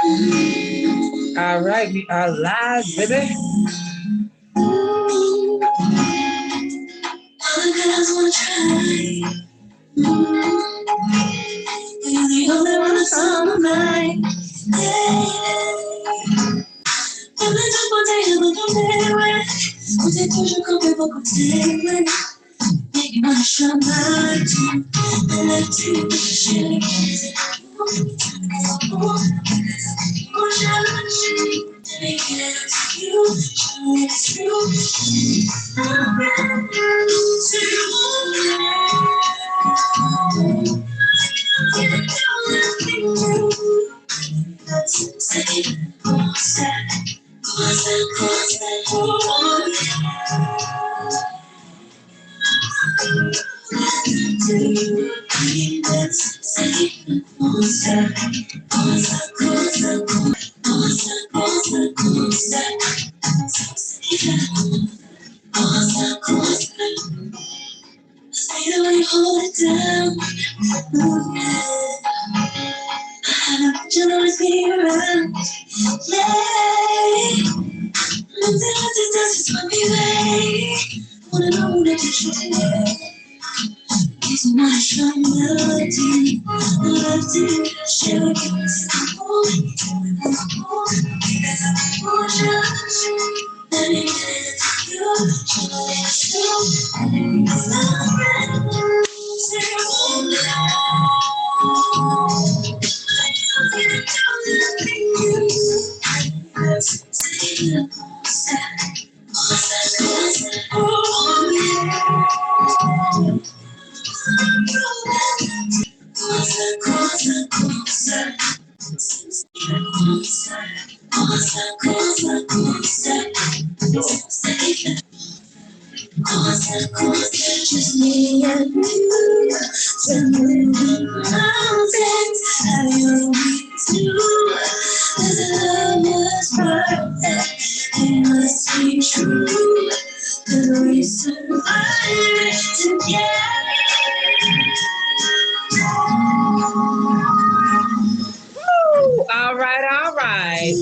All right, we are live, baby. All the girls wanna try. You're the only one that's on my mind. Comme les autres bouteilles de ton verre, on t'est toujours coupé pour côté, ouais. Make me wanna show my team. I love to share it. Hold it down. You'll always be around. Yeah. Nothing does is what we like. Wanna know that you should today. Gives me my strong melody. I love to share with you. Just me and you, swimming mountains, how you always knew that the love was perfect. It must be true that we survived together. Woo! All right, all right.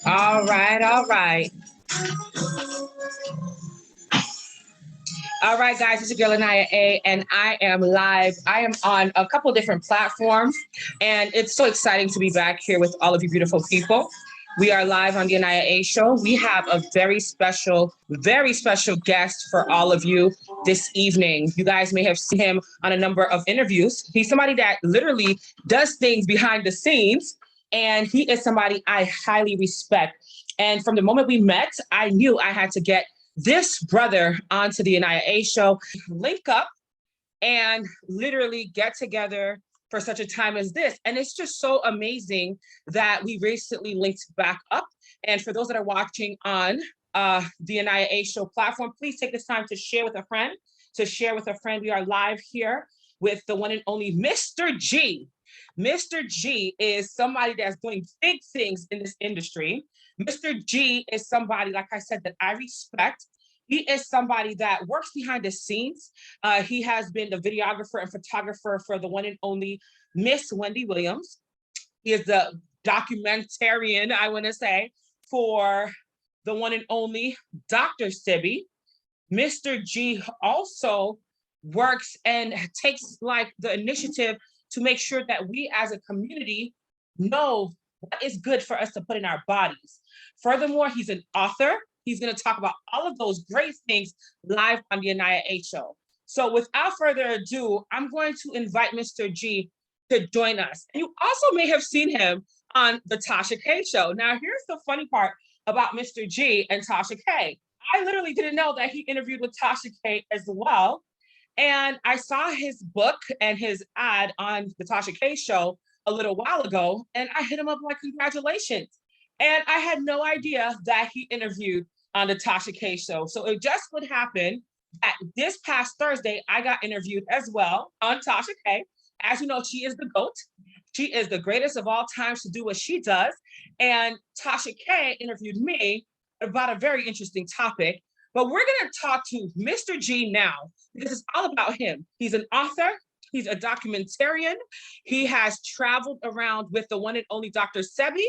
All right, all right. All right, guys, it's your girl AniYa, and I am live. I am on a couple different platforms, and it's so exciting to be back here with all of you beautiful people. We are live on the AniYa show. We have a very special guest for all of you this evening. You guys may have seen him on a number of interviews. He's somebody that literally does things behind the scenes, and he is somebody I highly respect. And from the moment we met, I knew I had to get this brother onto the AniYa show, link up and literally get together for such a time as this. And it's just so amazing that we recently linked back up. And for those that are watching on the AniYa show platform, please take this time to share with a friend, We are live here with the one and only Mr. G. Mr. G is somebody that's doing big things in this industry. Mr. G is somebody, like I said, that I respect. He is somebody that works behind the scenes. He has been the videographer and photographer for the one and only Miss Wendy Williams. He is the documentarian, I want to say, for the one and only Dr. Sebi. Mr. G also works and takes like the initiative to make sure that we as a community know what is good for us to put in our bodies. Furthermore, he's an author. He's going to talk about all of those great things live on the AniYa show. So without further ado, I'm going to invite Mr. G to join us. And you also may have seen him on the TASHA K show. Now, here's the funny part about Mr. G and TASHA K. I literally didn't know that he interviewed with TASHA K as well. And I saw his book and his ad on the TASHA K show a little while ago, and I hit him up like, congratulations. And I had no idea that he interviewed on the TASHA K show. So it just would happen that this past Thursday, I got interviewed as well on TASHA K. As you know, she is the GOAT. She is the greatest of all times to do what she does. And TASHA K interviewed me about a very interesting topic. But we're going to talk to Mr. G now because it's all about him. He's an author. He's a documentarian. He has traveled around with the one and only Dr. Sebi.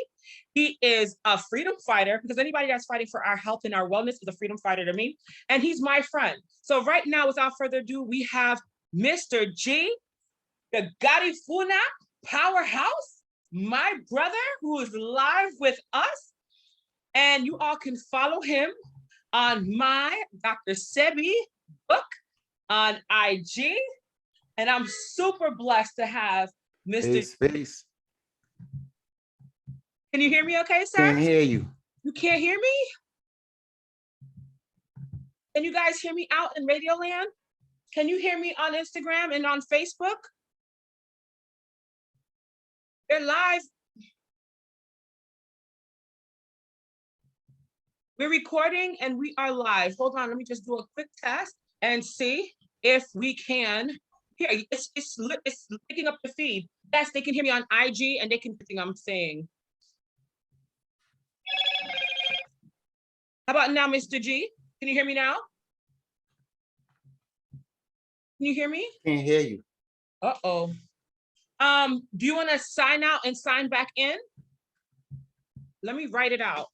He is a freedom fighter because anybody that's fighting for our health and our wellness is a freedom fighter to me. And he's my friend. So right now, without further ado, we have Mr. G, the Garifuna powerhouse, my brother who is live with us. And you all can follow him on my Dr. Sebi book on IG. And I'm super blessed to have Mr. Peace. Can you hear me okay, sir? Can't hear you. You can't hear me? Can you guys hear me out in Radio Land? Can you hear me on Instagram and on Facebook? They're live. We're recording and we are live. Hold on, let me just do a quick test and see if we can. Here, it's picking up the feed. Yes, they can hear me on IG and they can hear what I'm saying. How about now, Mr. G? Can you hear me now? Can you hear me? Can't hear you. Uh-oh. Do you want to sign out and sign back in? Let me write it out.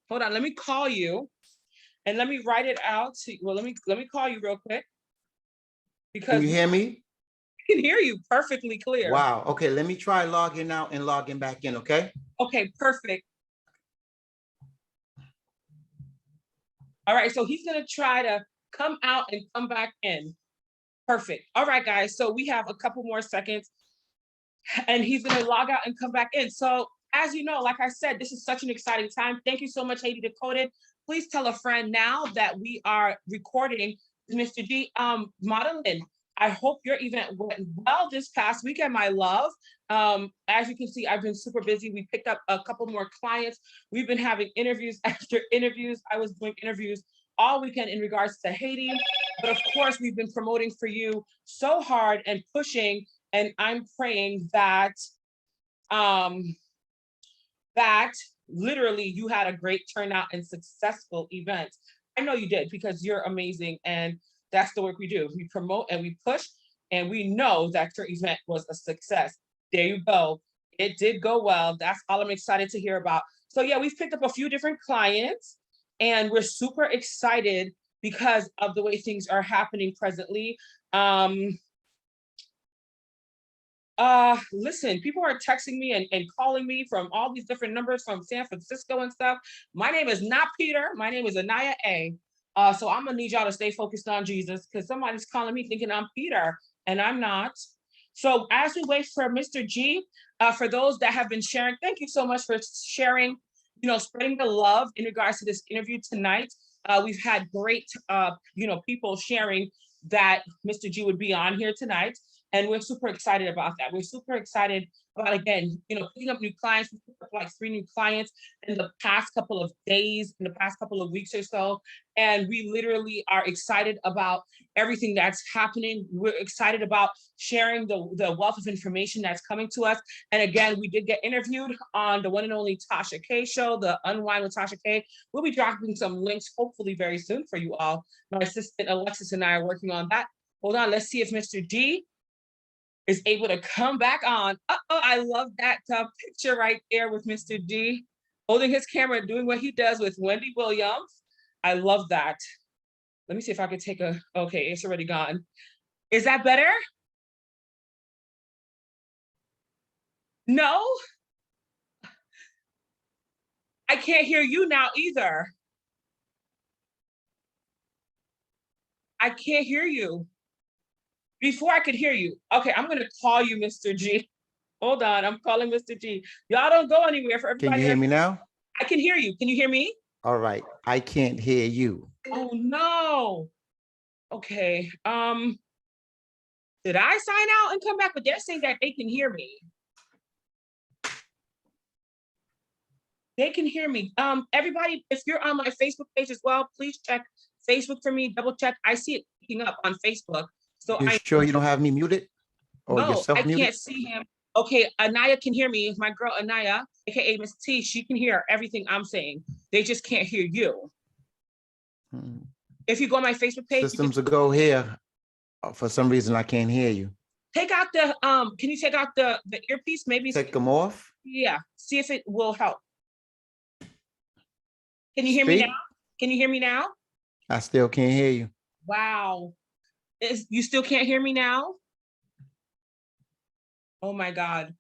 Hold on, let me call you and let me write it out. Well, let me call you real quick. Because can you hear me? I can hear you perfectly clear. Wow. Okay, let me try logging out and logging back in, okay? Okay, perfect. All right, so he's gonna try to come out and come back in. Perfect. All right, guys, so we have a couple more seconds and he's gonna log out and come back in. So as you know, like I said, this is such an exciting time. Thank you so much, Haiti Decoded. Please tell a friend now that we are recording Mr. G. Modeling. I hope your event went well this past weekend, my love. As you can see, I've been super busy. We picked up a couple more clients. We've been having interviews after interviews. I was doing interviews all weekend in regards to Haiti. But of course, we've been promoting for you so hard and pushing. And I'm praying that literally you had a great turnout and successful event. I know you did because you're amazing. And that's the work we do. We promote and we push, and we know that your event was a success. There you go. It did go well. That's all I'm excited to hear about. So yeah, we've picked up a few different clients and we're super excited because of the way things are happening presently. Listen, people are texting me and calling me from all these different numbers from San Francisco and stuff. My name is not Peter. My name is AniYa A. So I'm gonna need y'all to stay focused on Jesus because somebody's calling me thinking I'm Peter and I'm not. So as we wait for Mr. G, for those that have been sharing, thank you so much for sharing, spreading the love in regards to this interview tonight. We've had great, people sharing that Mr. G would be on here tonight. And we're super excited about that. We're super excited about, again, picking up new clients. We picked up like 3 new clients in the past couple of days, in the past couple of weeks or so. And we literally are excited about everything that's happening. We're excited about sharing the wealth of information that's coming to us. And again, we did get interviewed on the one and only TASHA K show, the Unwind with TASHA K. We'll be dropping some links hopefully very soon for you all. My assistant Alexis and I are working on that. Hold on, let's see if Mr. G is able to come back on. I love that picture right there with Mr. D holding his camera, doing what he does with Wendy Williams. I love that. Let me see if I could take okay, it's already gone. Is that better? No? I can't hear you now either. I can't hear you. Before I could hear you. Okay, I'm gonna call you Mr. G. Hold on, I'm calling Mr. G. Y'all don't go anywhere for everybody. Can you hear me now? I can hear you. Can you hear me? All right, I can't hear you. Oh no. Okay, did I sign out and come back? But they're saying that they can hear me. They can hear me. Everybody, if you're on my Facebook page as well, please check Facebook for me, double check. I see it picking up on Facebook. So You sure you don't have me muted? Or no, yourself I muted? can't see him. Okay, AniYa can hear me. My girl AniYa, aka Miss T, she can hear everything I'm saying. They just can't hear you. Hmm. If you go on my Facebook page, Systems will go here. For some reason, I can't hear you. take out the, can you take out the earpiece? Maybe, Take them off. yeah, see if it will help. Can you hear me now? Speak. Can you hear me now? I still can't hear you. Wow. You still can't hear me now? Oh my God.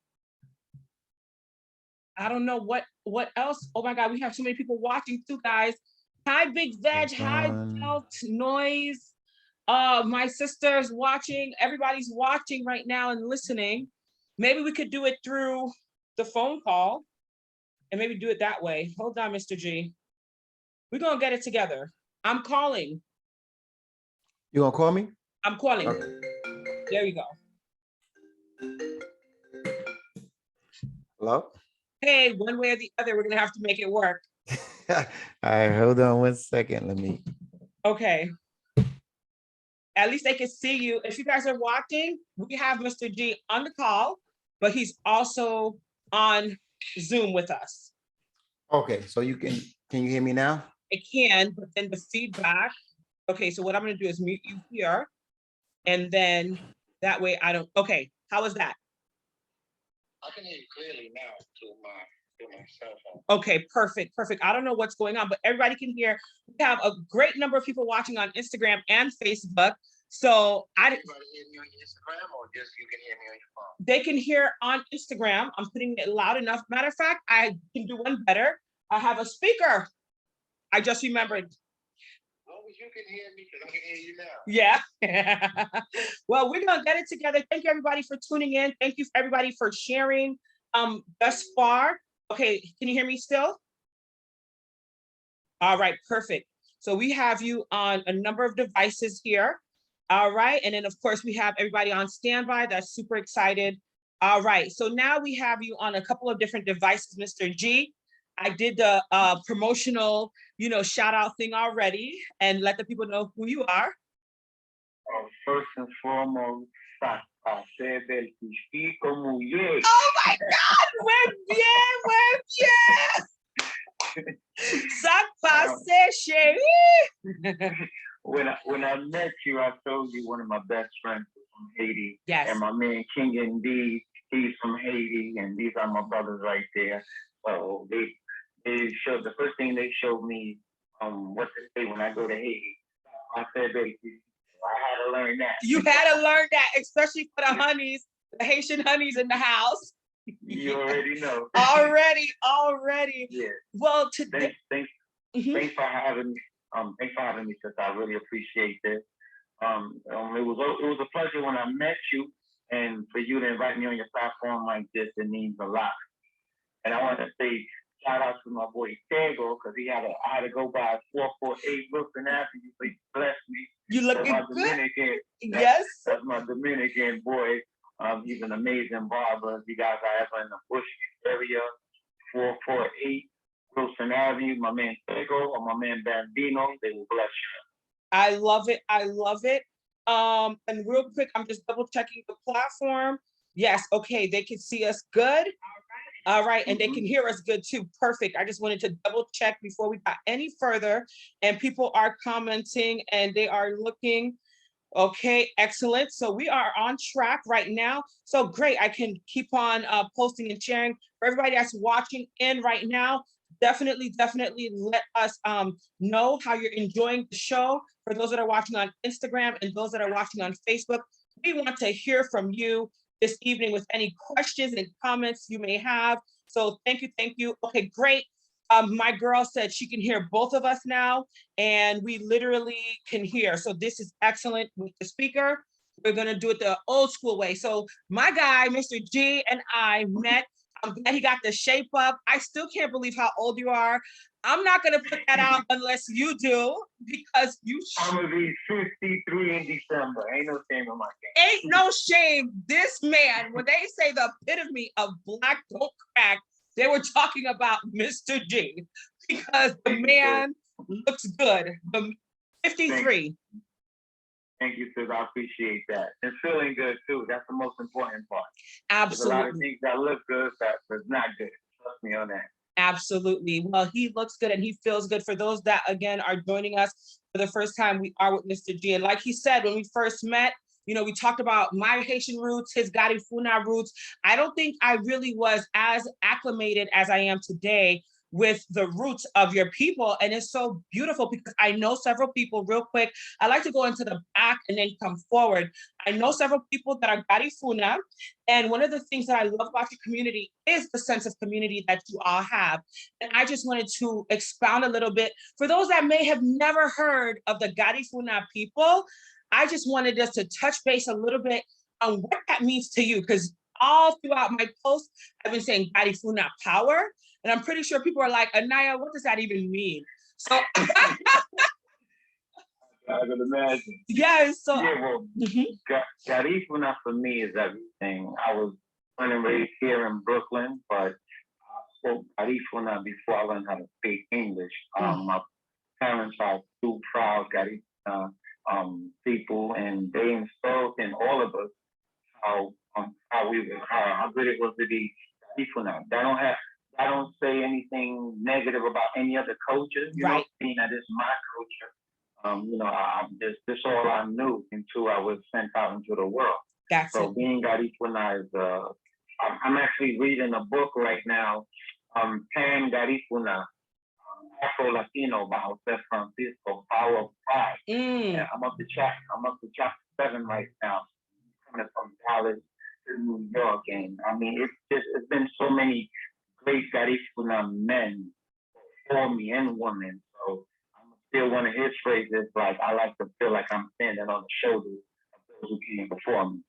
I don't know what else. Oh my God, we have so many people watching too, guys. Hi, Big Veg. Hi, Belt Noise. My sister's watching. Everybody's watching right now and listening. Maybe we could do it through the phone call and maybe do it that way. Hold on, Mr. G. We're gonna get it together. I'm calling. You gonna call me? I'm calling. Okay. There you go. Hello? Hey, one way or the other, we're gonna have to make it work. All right, hold on 1 second. Let me. Okay. At least they can see you. If you guys are watching, we have Mr. G on the call, but he's also on Zoom with us. Okay, so can you hear me now? It can, but then the feedback. Okay, so what I'm gonna do is mute you here. And then that way I don't, okay, how is that? I can hear you clearly now through my cell phone. Okay, perfect, perfect. I don't know what's going on, but everybody can hear. We have a great number of people watching on Instagram and Facebook. So Everybody hear me on your Instagram, or just you can hear me on your phone? they can hear on Instagram. I'm putting it loud enough. Matter of fact, I can do one better. I have a speaker. I just remembered. As long as you can hear me, because I can hear you now. Yeah. Well, we're gonna get it together. Thank you everybody for tuning in. Thank you everybody for sharing thus far. Okay, can you hear me still? All right, perfect. So we have you on a number of devices here. All right, and then of course we have everybody on standby. That's super excited. All right, so now we have you on a couple of different devices, Mr. G. I did the promotional, shout out thing already, and let the people know who you are. First and foremost, Sebi, como mujer. Oh my God, we're bien. Ça passe, chérie. When I met you, I told you one of my best friends was from Haiti. Yes. And my man King and D, he's from Haiti, and these are my brothers right there. So they showed, the first thing they showed me, what to say when I go to Haiti. I said, I had to learn that. You had to learn that, especially for the honeys, the Haitian honeys in the house. You already know. Already. Yeah. Well, today. Thanks for having me. Thanks for having me, sister. I really appreciate this. It was a pleasure when I met you, and for you to invite me on your platform like this, it means a lot. And I want to say shout out to my boy Tego, because I had to go by 448 Wilson Avenue, so he blessed me. You looking my good. Dominican, Yes. That's my Dominican boy. He's an amazing barber. If you guys are ever in the Bush area, 448 Wilson Avenue, my man Tego or my man Bambino, they will bless you. I love it. And real quick, I'm just double checking the platform. Yes, okay, they can see us good. All right, and they can hear us good too. Perfect. I just wanted to double check before we got any further. And people are commenting and they are looking. Okay, excellent. So we are on track right now. So great. I can keep on posting and sharing. For everybody that's watching in right now, definitely let us know how you're enjoying the show. For those that are watching on Instagram and those that are watching on Facebook, we want to hear from you this evening with any questions and comments you may have. So thank you. Okay, great. My girl said she can hear both of us now, and we literally can hear. So this is excellent with the speaker. We're gonna do it the old school way. So my guy, Mr. G, and I met. I'm glad he got the shape up. I still can't believe how old you are. I'm not gonna put that out unless you do, because you. I'm gonna be 53 in December. Ain't no shame in my game. Ain't no shame. This man, when they say the epitome of black don't crack, they were talking about Mr. G, because the man looks good. The 53. Thank you, sis. I appreciate that. And feeling good too. That's the most important part. Absolutely. There's a lot of things that look good that's not good. Trust me on that. Absolutely. Well, he looks good and he feels good. For those that, again, are joining us for the first time, we are with Mr. G. And like he said, when we first met, we talked about my Haitian roots, his Garifuna roots. I don't think I really was as acclimated as I am today with the roots of your people. And it's so beautiful because I know several people real quick. I like to go into the back and then come forward. I know several people that are Garifuna. And one of the things that I love about your community is the sense of community that you all have. And I just wanted to expound a little bit. For those that may have never heard of the Garifuna people, I just wanted us to touch base a little bit on what that means to you, because all throughout my post, I've been saying Garifuna power. And I'm pretty sure people are like, AniYa, what does that even mean? So I could imagine. yes, so yeah, well, Garifuna for me is everything. I was born and raised here in Brooklyn, but I spoke Garifuna before I learned how to speak English. My parents are two proud Garifuna people, and they instilled in all of us how good it was to be Garifuna. I don't say anything negative about any other culture, right. Being that it's my culture. This all I knew until I was sent out into the world. So being Garifuna is, I'm actually reading a book right now, Pan Garifuna, Afro-Latino by Jose Francisco, Power of Pride. Yeah, I'm up to chapter 7 right now, coming from Dallas to New York. And I mean, it's been so many great Garifuna men for me and women. So I'm still one of his phrases, like, I like to feel like I'm standing on the shoulders of those who came before me.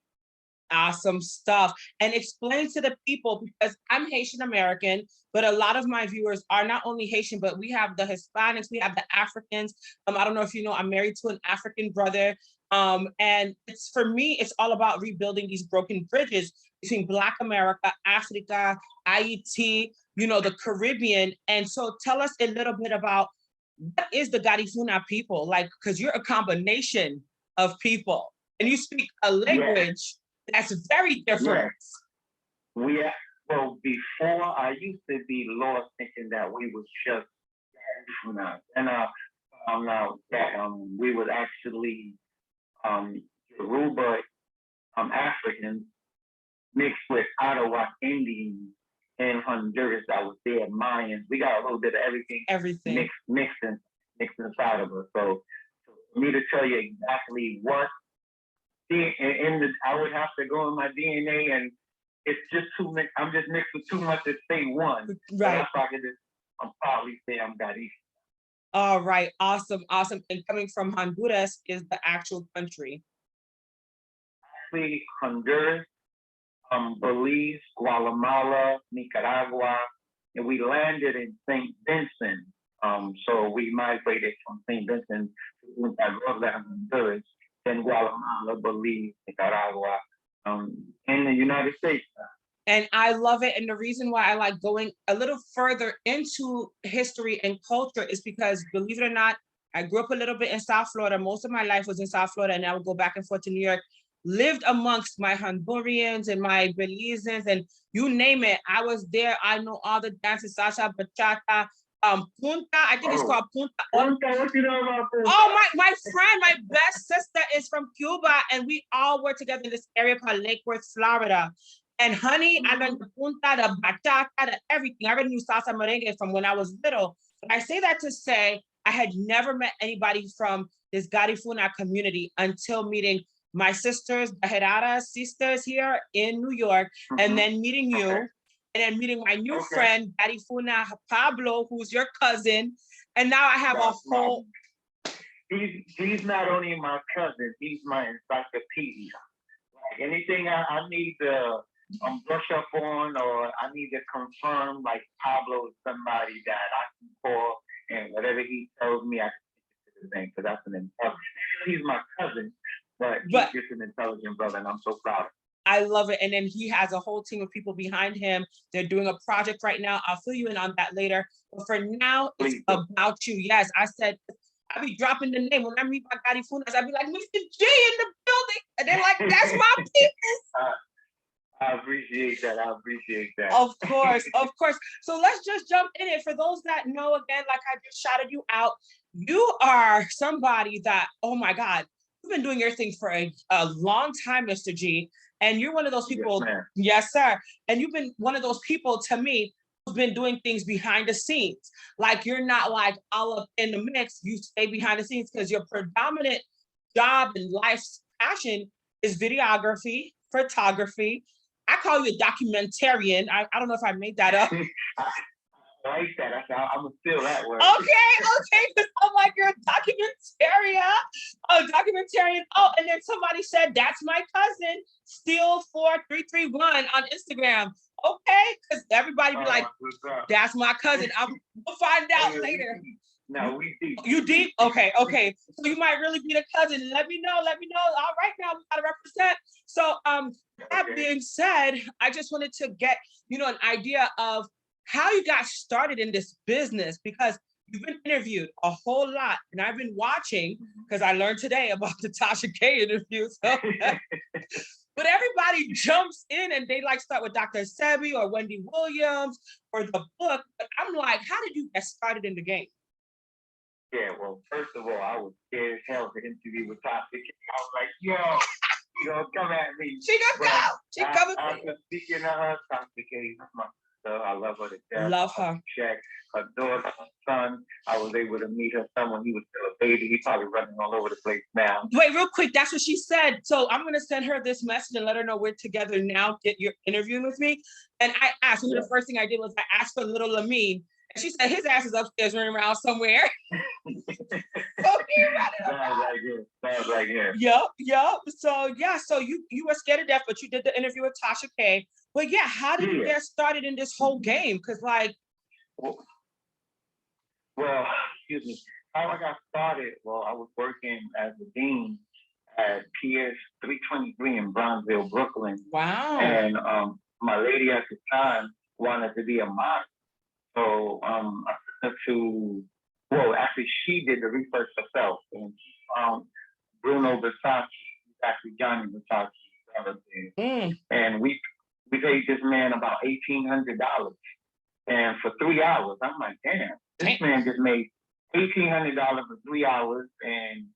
Awesome stuff. And explain to the people, because I'm Haitian American, but a lot of my viewers are not only Haitian, but we have the Hispanics, we have the Africans. I don't know if you know, I'm married to an African brother. And for me, it's all about rebuilding these broken bridges between Black America, Africa, Haiti, the Caribbean. And so tell us a little bit about what is the Garifuna people, like, because you're a combination of people and you speak a language that's very different. Well, before I used to be lost thinking that we was just Garifuna. And I found out that we was actually Yoruba Africans mixed with Ottawa Indians and Honduras that was there, Mayans. We got a little bit of everything mixed inside of us. So for me to tell you exactly what I would have to go in my DNA, and it's just too mixed. I'm just mixed with too much to say one. Right. So I'm probably say I'm Garifuna. All right, awesome. And coming from Honduras is the actual country. Actually, Honduras, Belize, Guatemala, Nicaragua, and we landed in St. Vincent. So we migrated from St. Vincent to Honduras, then Guatemala, Belize, Nicaragua, in the United States. And I love it. And the reason why I like going a little further into history and culture is because, believe it or not, I grew up a little bit in South Florida. Most of my life was in South Florida, and I would go back and forth to New York, lived amongst my Hondurians and my Belizeans, and you name it. I was there. I know all the dances, TASHA, bachata, punta, I think it's called punta. Punta, what you know about punta? Oh, my friend, my best sister is from Cuba, and we all were together in this area called Lake Worth, Florida. And honey, I learned the punta, the bachata, the everything. I already knew salsa merengue from when I was little. But I say that to say, I had never met anybody from this Garifuna community until meeting my sisters, the Herrera sisters here in New York, and then meeting you, and then meeting my new friend, Garifuna Pablo, who's your cousin. And now I have a whole... He's not only my cousin, he's my encyclopedia. Like anything I need to brush up on, or I need to confirm, like Pablo is somebody that I can call, and whatever he tells me, I can take it to the bank, because that's an intelligent. He's my cousin, but he's just an intelligent brother, and I'm so proud of him. I love it. And then he has a whole team of people behind him. They're doing a project right now. I'll fill you in on that later. But for now, it's about you. Yes, I said, I'll be dropping the name. When I meet my Garifunas, I'll be like, Mr. G in the building. And they're like, that's my people. I appreciate that. I appreciate that. Of course, of course. So let's just jump in it. For those that know, again, like I just shouted you out, you are somebody that, oh my God, you've been doing your thing for a long time, Mr. G. And you're one of those people, yes, sir. And you've been one of those people to me who's been doing things behind the scenes. Like you're not like all up in the mix, you stay behind the scenes because your predominant job and life's passion is videography, photography. I call you a documentarian. I don't know if I made that up. I like that. I'm gonna steal that word. Okay. Because I'm like, you're a documentarian. Oh, documentarian. Oh, and then somebody said, that's my cousin, Steele4331 on Instagram. Okay, because everybody be like, that's my cousin. We'll find out later. No, we deep. You deep? Okay. So you might really be the cousin. Let me know. All right, now we gotta represent. So that being said, I just wanted to get, an idea of how you got started in this business, because you've been interviewed a whole lot, and I've been watching because I learned today about the TASHA K interview. So but everybody jumps in and they like start with Dr. Sebi or Wendy Williams or the book. But I'm like, how did you get started in the game? Yeah, well, first of all, I was scared as hell to interview with TASHA. I was like, yo, come at me. She gonna go. She coming. After speaking to her, TASHA K, my sister, I love her to death. Love her. Check her daughter, her son. I was able to meet her son when he was still a baby. He's probably running all over the place now. Wait, real quick. That's what she said. So I'm gonna send her this message and let her know we're together now. Get your interview with me. And I asked. The first thing I did was I asked for little Lamine. And she said his ass is upstairs running around somewhere. Sounds like him. Yup. So you were scared to death, but you did the interview with TASHA K. But yeah, how did you get started in this whole game? Because well, excuse me. How I got started? Well, I was working as a dean at PS 323 in Bronzeville, Brooklyn. Wow. And my lady at the time wanted to be a model. So I took her to, actually she did the research herself, and she found Bruno Versace, actually Johnny Versace's brother. And we paid this man about $1,800. And for 3 hours, I'm like, damn, this man just made $1,800 for 3 hours and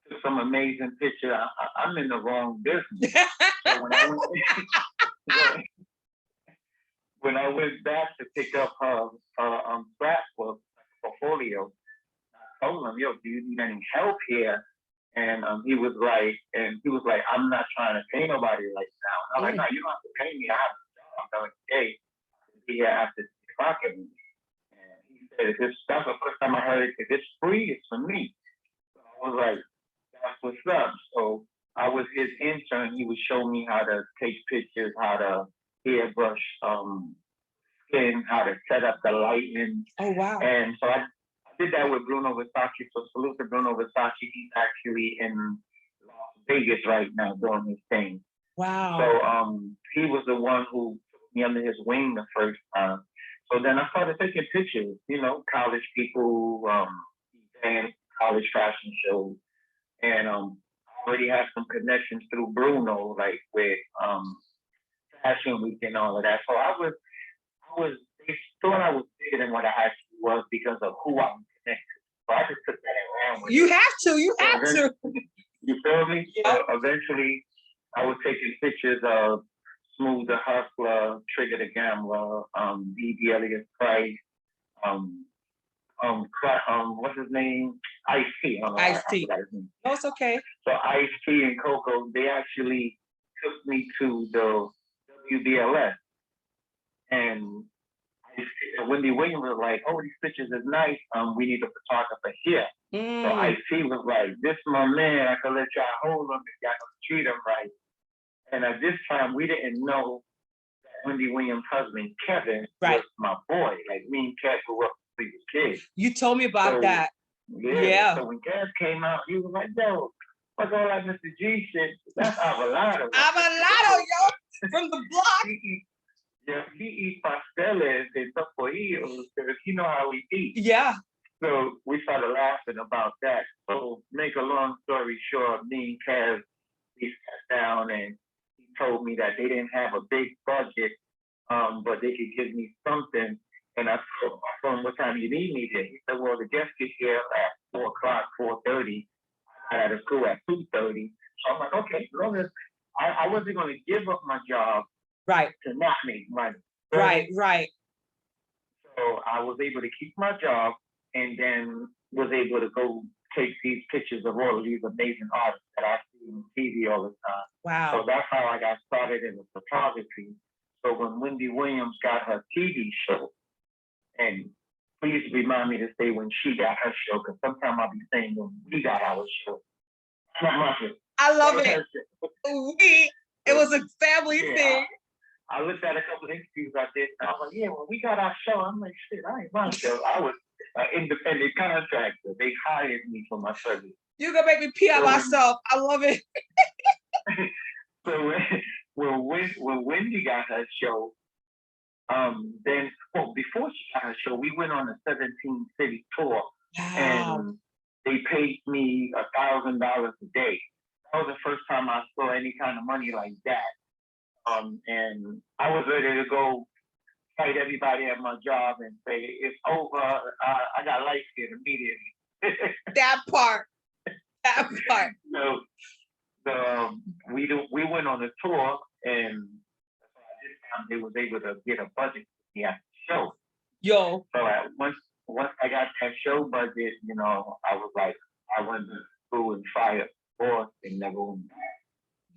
took some amazing picture. I'm in the wrong business. So when I went back to pick up her scrapbook portfolio, I told him, yo, do you need any help here? And he was like, I'm not trying to pay nobody right now. And I'm like, no, you don't have to pay me. I have a job. I'm like, hey, I'll be here after 6 o'clock every day. And he said, that's the first time I heard it, because it's free, it's for me. So I was like, that's what's up. So I was his intern. He would show me how to take pictures, how to airbrush skin, how to set up the lighting. Oh, wow. And so I did that with Bruno Versace. So salute to Bruno Versace. He's actually in Las Vegas right now doing his thing. Wow. So he was the one who took me under his wing the first time. So then I started taking pictures, college people, events, college fashion shows. And I already have some connections through Bruno, like with Fashion Week and all of that. So they thought I was bigger than what I actually was because of who I was connected to. So I just took that and ran with it. You have to. You feel me? Yeah. Eventually, I was taking pictures of Smooth the Hustler, Trigger the Gambler, B.B. Elliott Price, what's his name? Ice-T. Ice-T. No, it's okay. So Ice-T and Coco, they actually took me to the WBLS. And Wendy Williams was like, oh, these pictures is nice. We need a photographer here. So Ice-T was like, this is my man. I can let y'all hold him if y'all don't treat him right. And at this time, we didn't know that Wendy Williams' husband, Kevin, was my boy. Like, me and Kev grew up when we were kids. You told me about that. Yeah. So when Kev came out, he was like, yo, what's all that Mr. G shit? That's Avalado. Avalado, yo, from the block. He eats pasteles and tapoillos because you know how we eat. Yeah. So we started laughing about that. So make a long story short, me and Kev, we sat down and he told me that they didn't have a big budget, but they could give me something. And I told him, what time you need me there? He said, well, the guests get here at 4 o'clock, 4:30. I had to school at 2:30. So I'm like, okay, as long as I wasn't going to give up my job Right. to not make money. Right. Right. So I was able to keep my job and then was able to go take these pictures of all of these amazing artists that I see on TV all the time. Wow. So that's how I got started in the photography. So when Wendy Williams got her TV show, and please remind me to say when she got her show, because sometimes I'll be saying when we got our show. Not my show. I love it. It was a family thing. I looked at a couple of interviews I did, and I was like, yeah, when we got our show, I'm like, shit, I ain't my show. I was an independent contractor. They hired me for my service. You're going to make me pee on myself. I love it. So when Wendy got her show, before she got her show, we went on a 17-city tour. Wow. And they paid me $1,000 a day. That was the first time I saw any kind of money like that. And I was ready to go fight everybody at my job and say, it's over. I got light skin immediately. That part. So we went on a tour, and this time they was able to get a budget for me at the show. Yo. So once I got that show budget, I was like, I went to school and fired boss and never went back.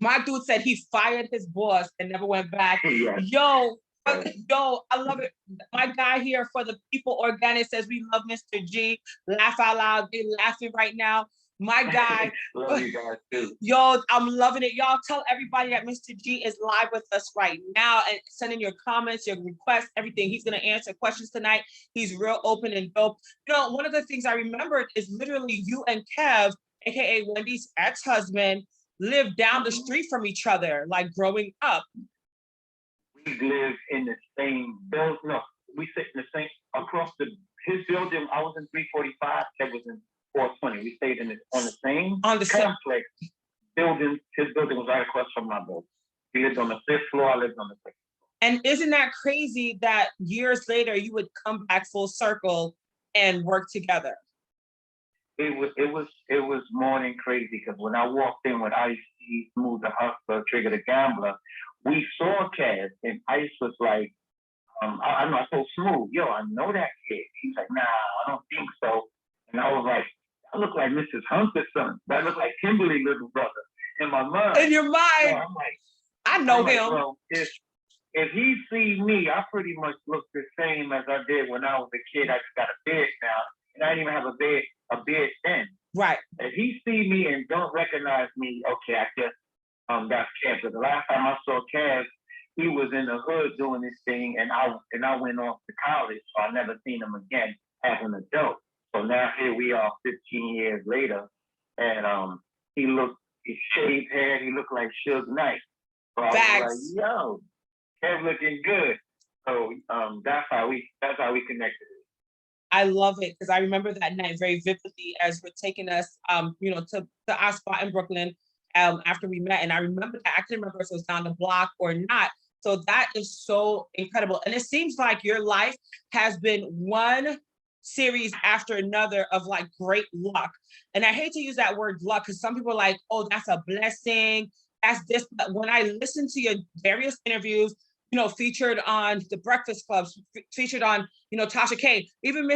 My dude said he fired his boss and never went back. Yes. Yo, I love it. My guy here for the People Organic says we love Mr. G. Laugh out loud. They're laughing right now. My guy. Love you guys too. Yo, I'm loving it. Y'all tell everybody that Mr. G is live with us right now and send in your comments, your requests, everything. He's going to answer questions tonight. He's real open and dope. One of the things I remembered is literally you and Kev, aka Wendy's ex-husband, lived down the street from each other, like growing up. We lived in the same building. No, we sit in the same, across his building. I was in 345, Kev was in 420. We stayed on the same complex building. His building was right across from my building. He lived on the 5th floor. I lived on the 6th floor. And isn't that crazy that years later you would come back full circle and work together? It was more than crazy, because when I walked in with Ice, Smooth the Hustler, Trigger the Gambler, we saw Kaz, and Ice was like, I know, I told Smooth, yo, I know that kid. He's like, nah, I don't think so. And I was like, I look like Mrs. Hunter's son. That look like Kimberly's little brother. In my mind. In your mind. So I'm like, I know him. Well, if he sees me, I pretty much look the same as I did when I was a kid. I just got a beard now, and I didn't even have a beard then. Right. If he see me and don't recognize me, okay, I guess that's Kev. But the last time I saw Kev, he was in the hood doing this thing, and I went off to college, so I never seen him again as an adult. So now here we are 15 years later, and he's shaved head, he looked like Suge Knight. So I was like, yo, Kev looking good. So that's how we connected. I love it, because I remember that night very vividly as we're taking us, to our spot in Brooklyn after we met. And I remember that, I couldn't remember if it was down the block or not. So that is so incredible. And it seems like your life has been one series after another of like great luck. And I hate to use that word luck, because some people are like, oh, that's a blessing. That's this. But when I listen to your various interviews, featured on The Breakfast Club, featured on, TASHA K, even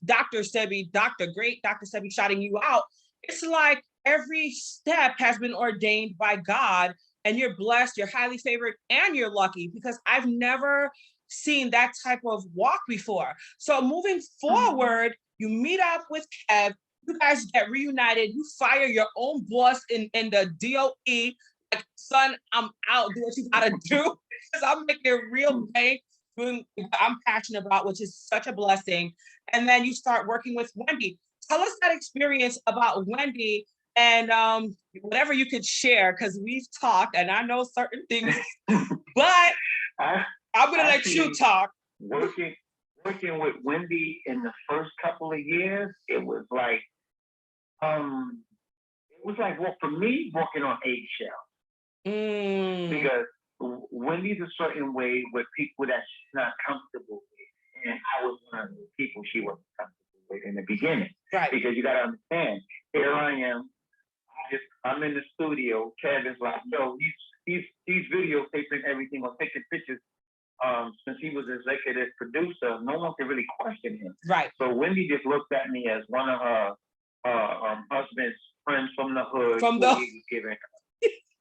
Dr. Sebi, great Dr. Sebi shouting you out. It's like every step has been ordained by God, and you're blessed, you're highly favored, and you're lucky, because I've never seen that type of walk before. So moving forward, you meet up with Kev, you guys get reunited, you fire your own boss in the DOE, like, son, I'm out, do what you gotta do, because I'm making real bank doing what I'm passionate about, which is such a blessing. And then you start working with Wendy. Tell us that experience about Wendy, and whatever you could share, because we've talked and I know certain things, but I'm gonna let you talk. Working with Wendy in the first couple of years, it was like for me, walking on eggshells. Because Wendy's a certain way with people that she's not comfortable with. And I was one of the people she wasn't comfortable with in the beginning. Right. Because you gotta understand, here I am, I'm in the studio, Kevin's like, yo, he's videotaping everything or taking pictures. Since he was executive producer, no one could really question him. Right. So Wendy just looked at me as one of her husband's friends from the hood. From the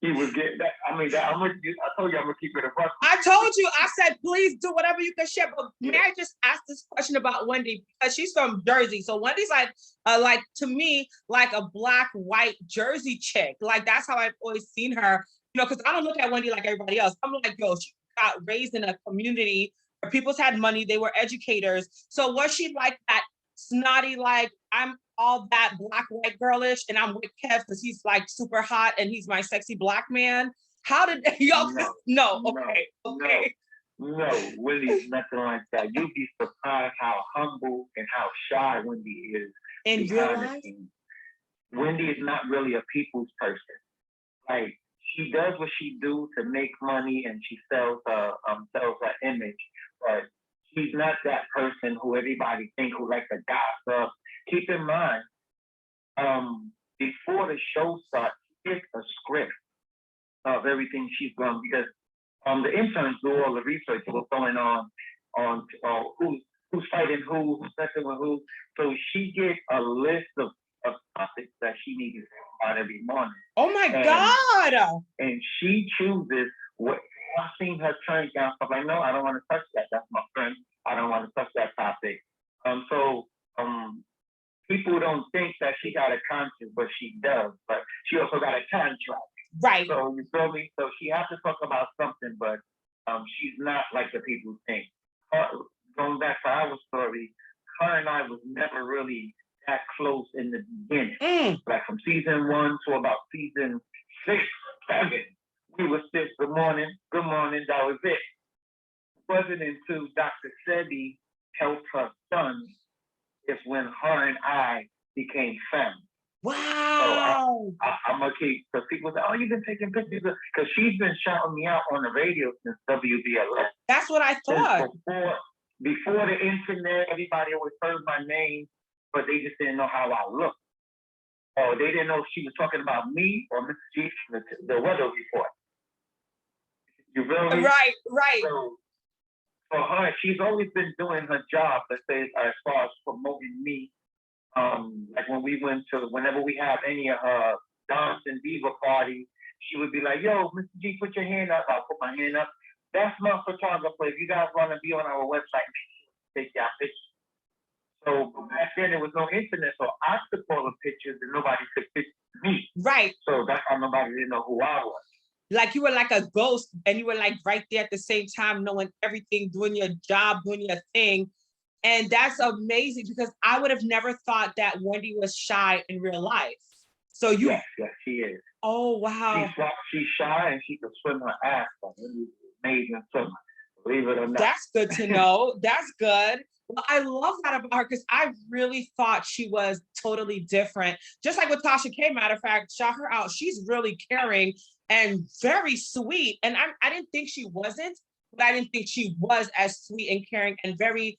he was getting that. I mean, I told you I'm gonna keep it a buck. I told you, I said, please do whatever you can share. But may I just ask this question about Wendy? Because she's from Jersey. So Wendy's like to me, like a black, white Jersey chick. Like that's how I've always seen her, you know, because I don't look at Wendy like everybody else. I'm like, yo, she got raised in a community where people's had money, they were educators. So was she like that snotty, like I'm all that black, white girlish, and I'm with Kev because he's like super hot and he's my sexy black man? How did y'all? No, okay. No, Wendy's nothing like that. You'd be surprised how humble and how shy Wendy is. In real life? Wendy is not really a people's person. Like, she does what she do to make money and she sells her image, but she's not that person who everybody think who like to gossip. Keep in mind, before the show starts, she gets a script of everything she's going, because the interns do all the research of what's going on who's fighting who's messing with who. So she gets a list of topics that she needs to talk about every morning. Oh my God! And she chooses what. I've seen her turn down stuff. Like, no, I don't want to touch that. That's my friend. I don't want to touch that topic. People don't think that she got a conscience, but she does. But she also got a contract. Right. So you feel me? So she has to talk about something, but she's not like the people think. Going back to our story, her and I was never really that close in the beginning. Like from season 1 to about season 6, 7, we would sit, good morning, that was it. It wasn't until Dr. Sebi helped her son is when her and I became family. Wow. So I'm gonna keep, because people say, oh, you've been taking pictures, because she's been shouting me out on the radio since WBLS. That's what I thought. Before the internet, everybody always heard my name, but they just didn't know how I looked. Or they didn't know if she was talking about me or Mr. G, the weather report. You feel me? Right. So for her, she's always been doing her job, let's say, as far as promoting me. Like whenever we have any of her dance and diva parties, she would be like, yo, Mr. G, put your hand up. I'll put my hand up. That's my photographer. If you guys want to be on our website, take your pictures. So back then there was no internet, so I took all the pictures and nobody could picture me. Right. So that's how nobody didn't know who I was. Like you were like a ghost and you were like right there at the same time, knowing everything, doing your job, doing your thing. And that's amazing, because I would have never thought that Wendy was shy in real life. So you. Yes, she is. Oh, wow. She's shy and she can swim her ass off. Amazing swimmer, believe it or not. That's good to know. That's good. Well, I love that about her, because I really thought she was totally different. Just like with TASHA K, matter of fact, shout her out. She's really caring and very sweet. And I didn't think she wasn't, but I didn't think she was as sweet and caring and very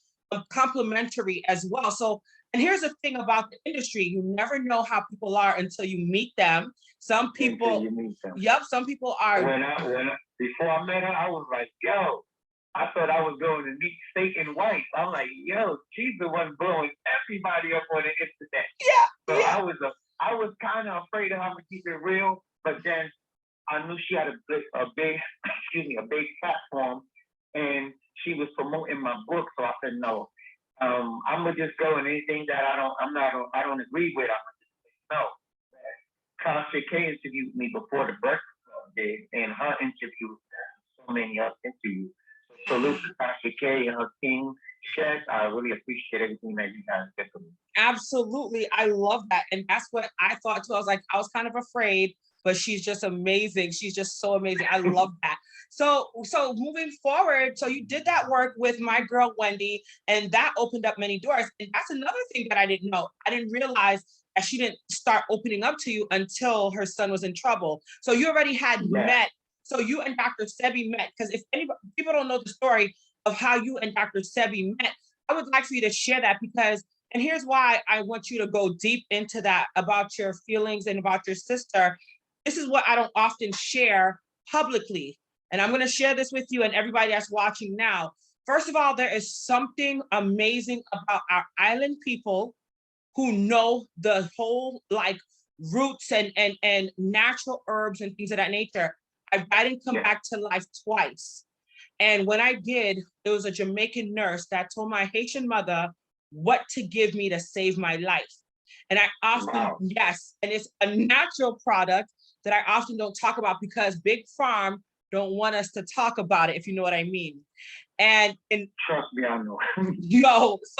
complimentary as well. So, and here's the thing about the industry, you never know how people are until you meet them. Some people, yep, some people are. Before I met her, I was like, yo, I thought I was going to meet Satan White. I'm like, yo, she's the one blowing everybody up on the internet. Yeah. So yeah. I was kind of afraid of how to keep it real, but then I knew she had a big platform, and she was promoting my book. So I said, no, I'm gonna just go, and anything that I don't agree with, I'm gonna just say no. TASHA K interviewed me before the Breakfast Club did, and her interview, so many other interviews. So salute to TASHA K and her team. Chef, I really appreciate everything that you guys did for me. Absolutely, I love that, and that's what I thought too. I was kind of afraid, but she's just amazing. She's just so amazing. I love that. So moving forward, so you did that work with my girl Wendy, and that opened up many doors. And that's another thing that I didn't know. I didn't realize that she didn't start opening up to you until her son was in trouble. So you already had met. So you and Dr. Sebi met, because if people don't know the story of how you and Dr. Sebi met, I would like for you to share that, because, and here's why I want you to go deep into that about your feelings and about your sister. This is what I don't often share publicly. And I'm going to share this with you and everybody that's watching now. First of all, there is something amazing about our island people who know the whole like roots and natural herbs and things of that nature. I didn't come back to life twice. And when I did, there was a Jamaican nurse that told my Haitian mother what to give me to save my life. And I often, yes, and it's a natural product that I often don't talk about because Big Farm don't want us to talk about it, if you know what I mean. And trust me, I know.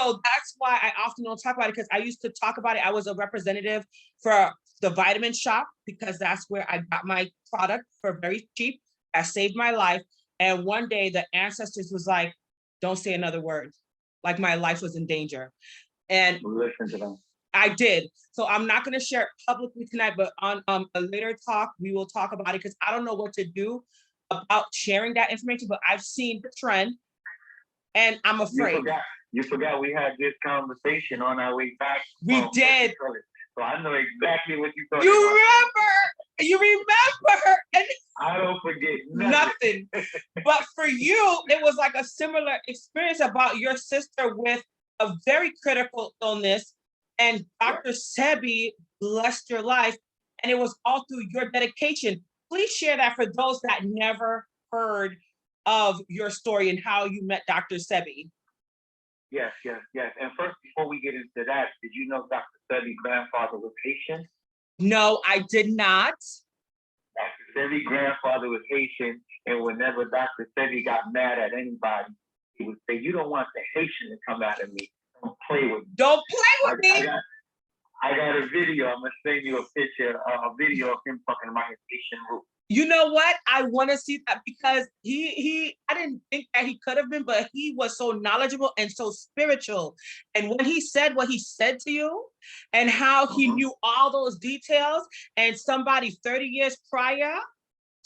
So that's why I often don't talk about it, because I used to talk about it. I was a representative for the vitamin shop because that's where I got my product for very cheap. That saved my life. And one day the ancestors was like, don't say another word. Like my life was in danger. And listen to them. I did. So I'm not going to share it publicly tonight, but on a later talk, we will talk about it, because I don't know what to do about sharing that information, but I've seen the trend and I'm afraid. You forgot we had this conversation on our way back. We did. So I know exactly what you're talking about. You remember. And I don't forget nothing. But for you, it was like a similar experience about your sister with a very critical illness, and Dr. Sebi blessed your life, and it was all through your dedication. Please share that for those that never heard of your story and how you met Dr. Sebi. Yes. And first, before we get into that, did you know Dr. Sebi's grandfather was Haitian? No, I did not. Dr. Sebi's grandfather was Haitian, and whenever Dr. Sebi got mad at anybody, he would say, "You don't want the Haitian to come out of me. Don't play with me." Don't play with me. I got a video. I'm gonna send you a picture, a video of him talking about his Haitian roots. You know what? I want to see that, because I didn't think that he could have been, but he was so knowledgeable and so spiritual. And when he said what he said to you and how he knew all those details, and somebody 30 years prior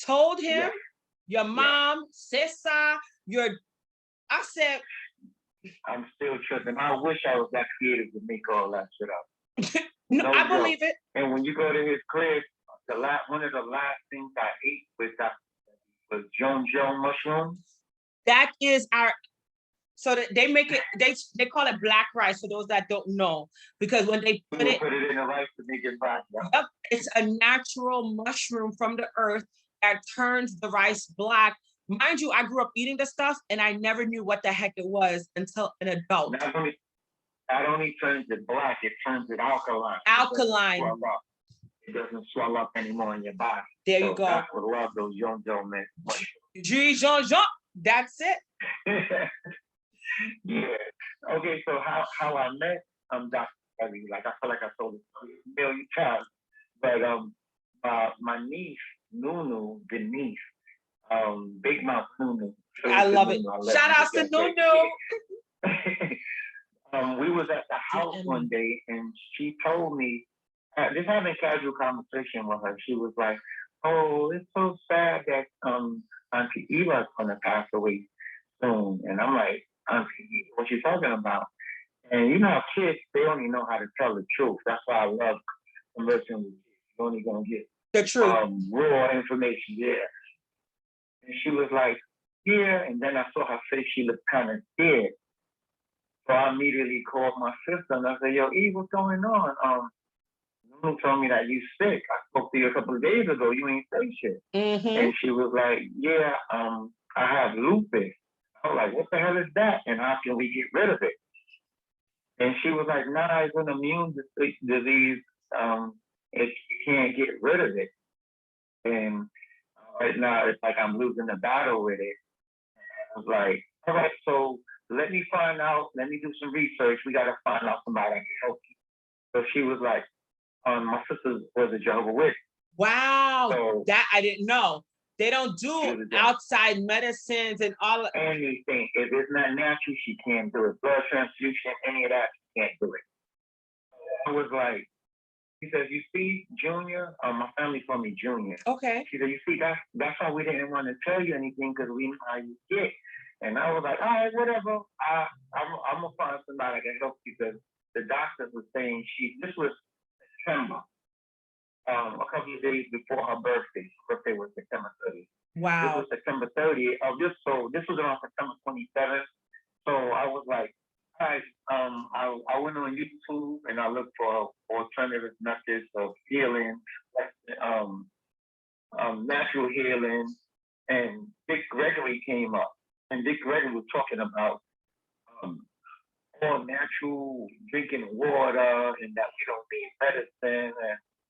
told him, your mom, Sissa, I said, I'm still tripping. I wish I was that creative to make all that shit up. No, I believe it. And when you go to his crib, one of the last things I ate was Jonjo mushrooms. That is so that they make it, they call it black rice for those that don't know, because when they put it in the rice to make it black. Yep, it's a natural mushroom from the earth that turns the rice black. Mind you, I grew up eating the stuff and I never knew what the heck it was until an adult. Not only turns it black, it turns it alkaline. It doesn't swell up anymore in your body. There you go. I would love those Jonjo mushrooms. Jean, that's it. Yeah. Okay, so how I met Dr. Sebi, like I feel like I told it a million times, but my niece Nunu, Denise, Big Mouth Nunu. I love it. Shout out to Nunu. We was at the house one day and she told me, just having casual conversation with her, she was like, "Oh, it's so sad that Auntie Eva's gonna pass away soon." And I'm like, "Auntie Eva, what you talking about?" And you know how kids, they only know how to tell the truth. That's why I love conversing with kids. You're only gonna get the truth, raw information, And she was like, "Yeah," and then I saw her face, she looked kind of scared. So I immediately called my sister and I said, "Yo, Eve, what's going on? Nunu told me that you sick. I spoke to you a couple of days ago. You ain't say shit." And she was like, "Yeah, I have lupus." I was like, "What the hell is that? And how can we get rid of it?" And she was like, "Nah, it's an immune disease. You can't get rid of it. And right now it's like I'm losing the battle with it." I was like, "All right, so let me find out. Let me do some research. We got to find out somebody that can help you." So she was like, my sister was a Jehovah's Witness. Wow, so, that I didn't know. They don't do outside medicines and all anything. If it's not natural, she can't do it. Blood transfusion, any of that, she can't do it. I was like, He says, you see, Junior, my family called me Junior. Okay. She said, you see, that's why we didn't want to tell you anything because we know how you get. And I was like, all right, whatever. I'm going to find somebody that can help you because the doctors were saying this was September, a couple of days before her birthday. Her birthday was September 30th. Wow. This was September 30th. So this was around September 27th. So I was like, all right, I went on YouTube and I looked for alternative methods of healing, natural healing, and Dick Gregory came up. And Dick Gregory was talking about all natural drinking water and that we don't need medicine.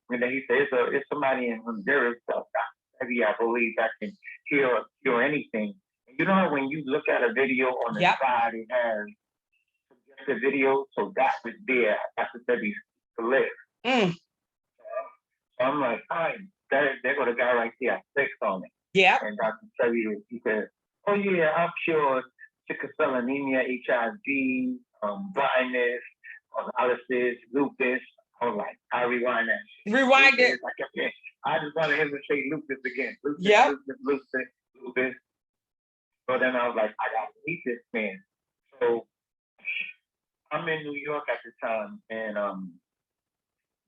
And then he said, it's somebody in Honduras, Sebi, I believe, that can cure anything. And you know how when you look at a video on the side, it has the video, so that was there. Dr. Sebi to live. So I'm like, all right, there go the guy right there, 6 on it. Yeah. And Dr. Sebi, he said, oh yeah, I've cured sickle cell anemia, HIV, blindness, paralysis, lupus. I was like, I rewind that shit. Rewind it. I just wanted him to say lupus again. Lupus. So then I was like, I gotta meet this man. So I'm in New York at the time, and I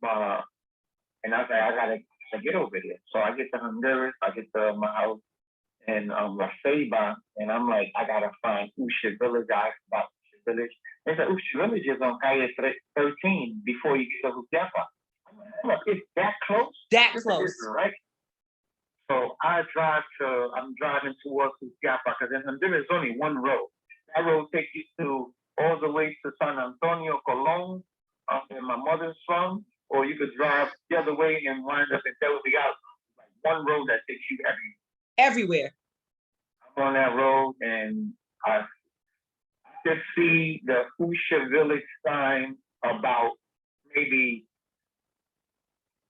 was like, I gotta get over there. So I get to Honduras, I get to my house in La Ceiba, and I'm like, I gotta find Usha Village. I asked about Usha Village. They said Usha Village is on Calle 13 before you get to Jujapa. I'm like, it's that close? That close. Right? So I'm driving towards Jujapa because in Honduras there's only one road. That road takes you to all the way to San Antonio, Colón, where my mother's from, or you could drive the other way and wind up in Del Vial. Like one road that takes you everywhere. I'm on that road and I could see the Usha Village sign about maybe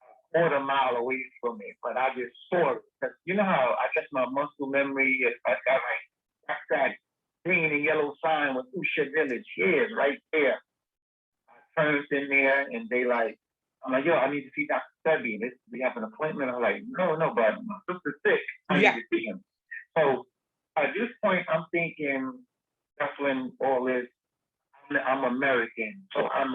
a quarter mile away from me, but I just saw it. Because you know how I guess my muscle memory is like that's that green and yellow sign with Usha Village. Yeah, it's right there. I turned in there and I'm like, yo, I need to see Dr. Sebi. We have an appointment. I'm like, no, but my sister's sick. I need to see him. So at this point, I'm thinking that's when all this, I'm American. So I'm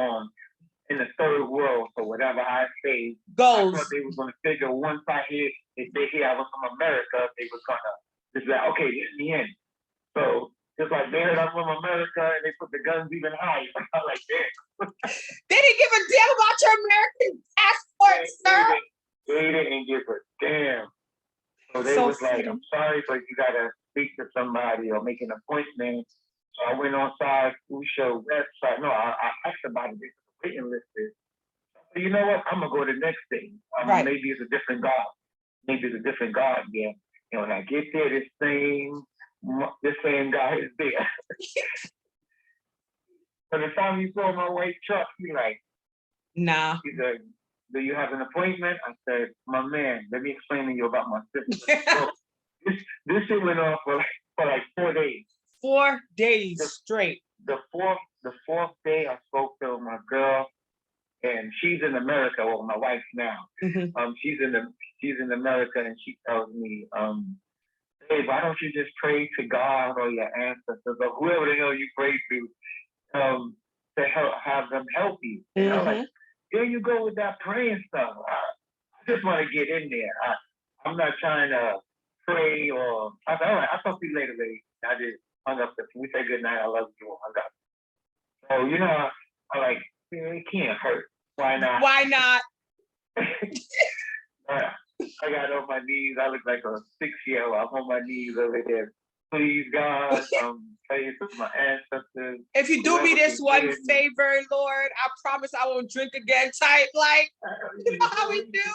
in the third world. So whatever I say goes. I thought they were going to figure once if they hear I was from America, they were going to just like, okay, let me in. So just like they heard I'm from America and they put the guns even higher. I'm like, damn. They didn't give a damn about your American passport, sir. They didn't give a damn. So they was like, I'm sorry, but you gotta speak to somebody or make an appointment. So I went on Usha website. No, I asked about it. The waiting list is. So you know what? I'm gonna go the next day. Maybe it's a different God. Yeah. And when I get there, this same guy is there. By the time he saw my white truck, he like, nah. He said, do you have an appointment? I said, my man, let me explain to you about my sister. So this shit went on for like 4 days. 4 days straight. The fourth day, I spoke to my girl, and she's in America. Well, my wife now. Mm-hmm. She's in America, and she tells me, hey, why don't you just pray to God or your ancestors or whoever the hell you pray to have them help you? And I'm like, there you go with that praying stuff. I just want to get in there. I'm not trying to pray or. I said, all right, I'll talk to you later, lady. I just hung up. We say good night. I love you. Hung up. So you know, I like it can't hurt. Why not? Why not? I got on my knees. I look like a 6-year-old. I'm on my knees over there. Please, God, praying for my ancestors. If you do me this one favor, Lord, I promise I won't drink again. Type like, you know how we do.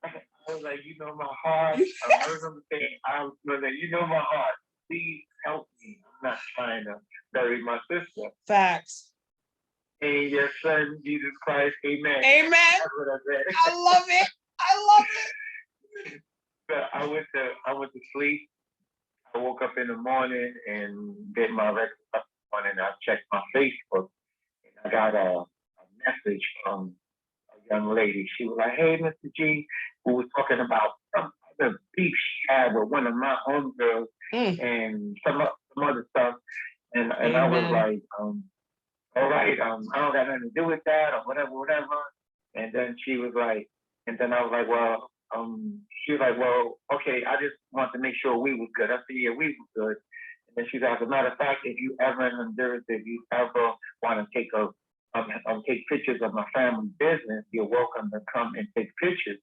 I was like, you know my heart. I heard him say, I was like, you know my heart. Please help me. I'm not trying to bury my sister. Facts. And your son, Jesus Christ, amen. Amen. That's what I said. I love it. So I went to sleep. I woke up in the morning and did my regular stuff in the morning. I checked my Facebook and I got a message from a young lady. She was like, "Hey, Mr. G," who was talking about some other beef she had with one of my homegirls and some other stuff. And I was like, all right, I don't got nothing to do with that or whatever, whatever. And then she was like, and then I was like, well, she was like, well, okay, I just want to make sure we was good. I said, yeah, we was good. And then she's like, as a matter of fact, if you ever in Honduras, if you ever want to take pictures of my family business, you're welcome to come and take pictures.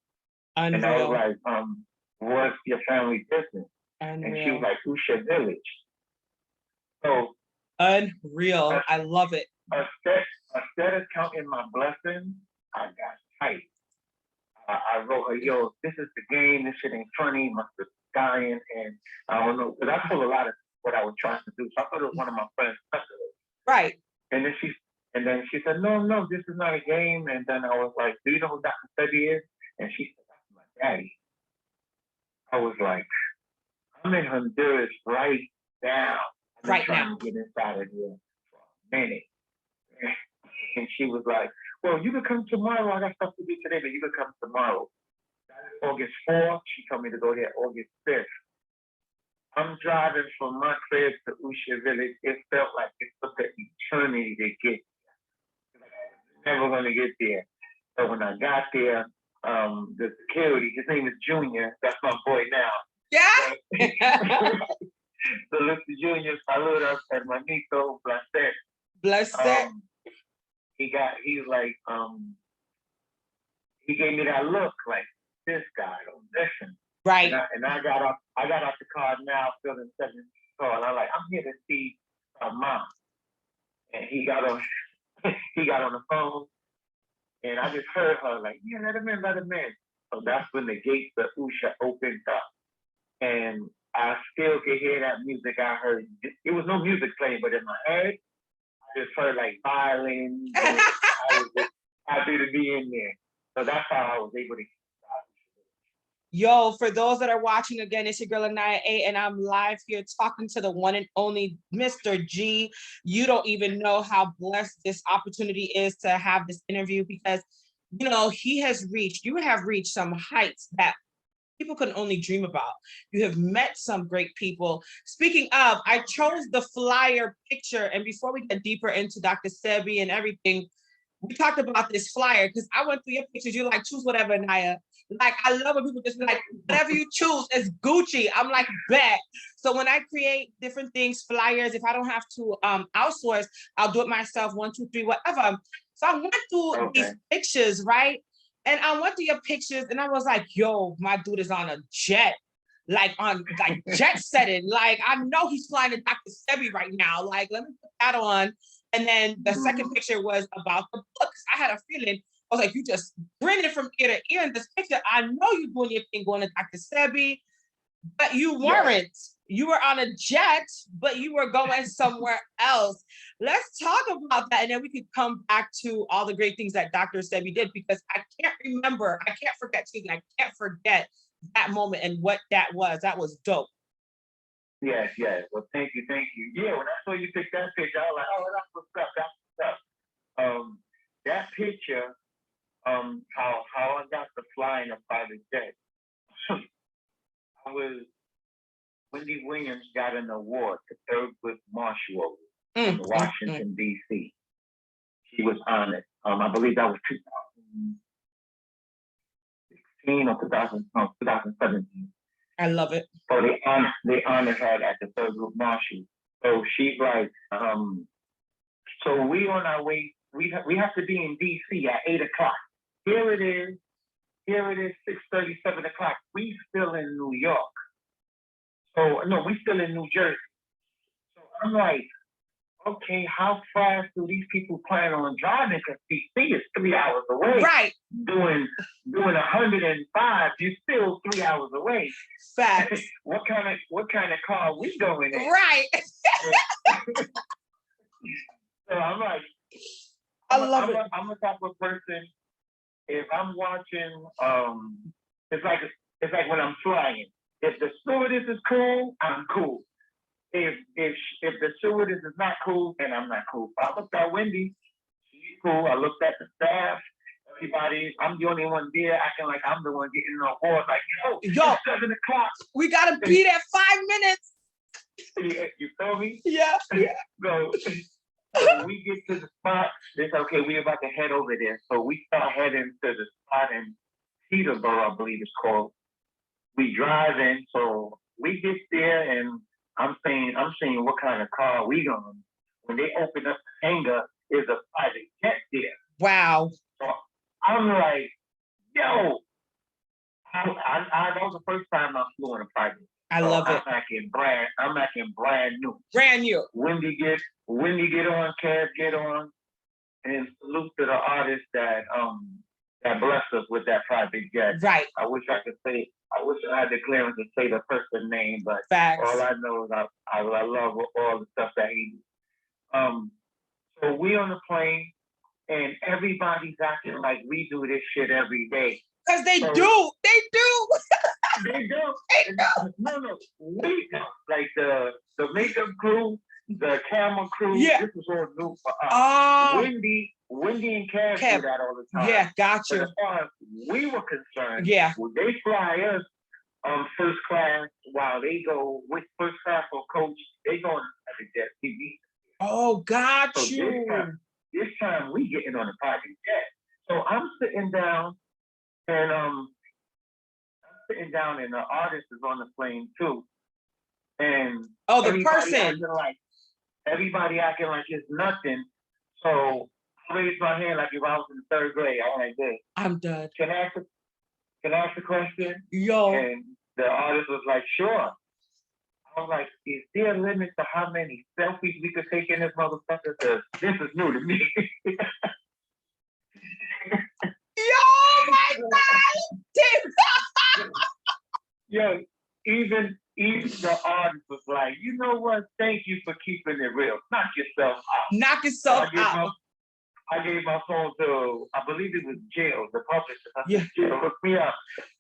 Unreal. And I was like, what's your family business? Unreal. And she was like, Usha Village. So unreal. I love it. Instead of counting my blessings, I got tight. I wrote her, yo, this is the game. This shit ain't funny. Must be dying. And I don't know, because I told a lot of what I was trying to do. So I thought it was one of my friends. Right. And then she said, no, this is not a game. And then I was like, do you know who Dr. Sebi is? And she said, that's my daddy. I was like, I'm in Honduras right now. Right trying now. to get inside of here for a minute. And she was like, well, you could come tomorrow. I got stuff to do today, but you could come tomorrow. August 4th, she told me to go there August 5th. I'm driving from my crib to Usha Village. It felt like it took an eternity to get there. Never gonna get there. So when I got there, the security, his name is Junior, that's my boy now. Yeah. So Mr. Junior, saludos, hermanito, placer. Blessed. He was like, he gave me that look like, this guy don't listen. Right. And I got off the car now, feeling 7 tall. And I'm like, I'm here to see my mom. And he got on the phone, and I just heard her like, yeah, let him in. So that's when the gates of Usha opened up. And I still could hear that music I heard. It was no music playing, but in my head, I just heard like violin. I was just happy to be in there. So that's how I was able to. Yo, for those that are watching, again, it's your girl AniYa, and I'm live here talking to the one and only Mr. G. You don't even know how blessed this opportunity is to have this interview, because, you know, you have reached some heights that people can only dream about. You have met some great people. Speaking of, I chose the flyer picture, and before we get deeper into Dr. Sebi and everything, we talked about this flyer because I went through your pictures. You're like, choose whatever, AniYa. Like, I love when people just be like, whatever you choose is Gucci. I'm like, bet. So when I create different things, flyers, if I don't have to outsource, I'll do it myself, 1, 2, 3, whatever. So I went through these pictures, right? And I went through your pictures and I was like, yo, my dude is on a jet, like jet setting. Like, I know he's flying to Dr. Sebi right now. Like, let me put that on. And then the second picture was about the book. I had a feeling, I was like, you just grinning from ear to ear in this picture. I know you're doing your thing going to Dr. Sebi, but you weren't. You were on a jet, but you were going somewhere else. Let's talk about that. And then we could come back to all the great things that Dr. Sebi did, because I can't forget that moment and what that was. That was dope. Yes. Well, thank you. Yeah, when I saw you pick that picture, I was like, oh, that's what's up. That picture, how I got to fly in a private jet. Wendy Williams got an award, the third with Marshall in Washington, D.C. She was honored. I believe that was 2016 or 2017. I love it. So they honored her at the third group Marshall. So she's like, so we on our way. We have to be in D.C. at 8 o'clock. Here it is. 6:30, 7 o'clock. We still in New York. So no, we still in New Jersey. So I'm like, okay, how fast do these people plan on driving? Because D.C. is 3 hours away. Right. Doing 105, you're still 3 hours away. Facts. What kind of car are we going in? Right. So I'm like, I'm a type of person. If I'm watching, it's like when I'm flying. If the stewardess is cool, I'm cool. If the stewardess is not cool, then I'm not cool. I looked at Wendy, she's cool. I looked at the staff, everybody, I'm the only one there acting like I'm the one getting on board. Like, Yo, it's 7 o'clock. we gotta be there 5 minutes. You feel me? Yeah. So when we get to the spot, they say, okay, we're about to head over there. So we start heading to the spot in Peterborough, I believe it's called. We drive in, so we get there, and I'm saying what kind of car we going. When they open up the hangar, there's a private jet there. Wow. So I'm like, yo, that was the first time I flew in a private. I love it. I'm acting brand new. Brand new. Wendy get on, Kev get on, and salute to the artist that blessed us with that private jet. Right. I wish I had the clearance to say the person name, but Facts. all I know is I love all the stuff that he did. So we on the plane, and everybody's acting like we do this shit every day. Because they do. They do. No. We do. Like the makeup crew, the camera crew. Yeah. This was all new for us. Wendy and Kev do that all the time. Yeah, got you. But as far as we were concerned, when they fly us first class while they go with first class or coach, they go on the jet TV. Oh, got so you. This time we getting on a private jet. So I'm sitting down, and the artist is on the plane too. And the person. Everybody acting like it's nothing. So I raised my hand like if I was in the 3rd grade. I was like this. I'm done. Can I ask a question? Yo. And the artist was like, sure. I was like, is there a limit to how many selfies we could take in this motherfucker? Because this is new to me. Yo, my God! Yo, even the artist was like, you know what? Thank you for keeping it real. Knock yourself out. Knock yourself out. I gave my phone to, I believe it was Jill, the publisher. Yeah. Jill hooked me up.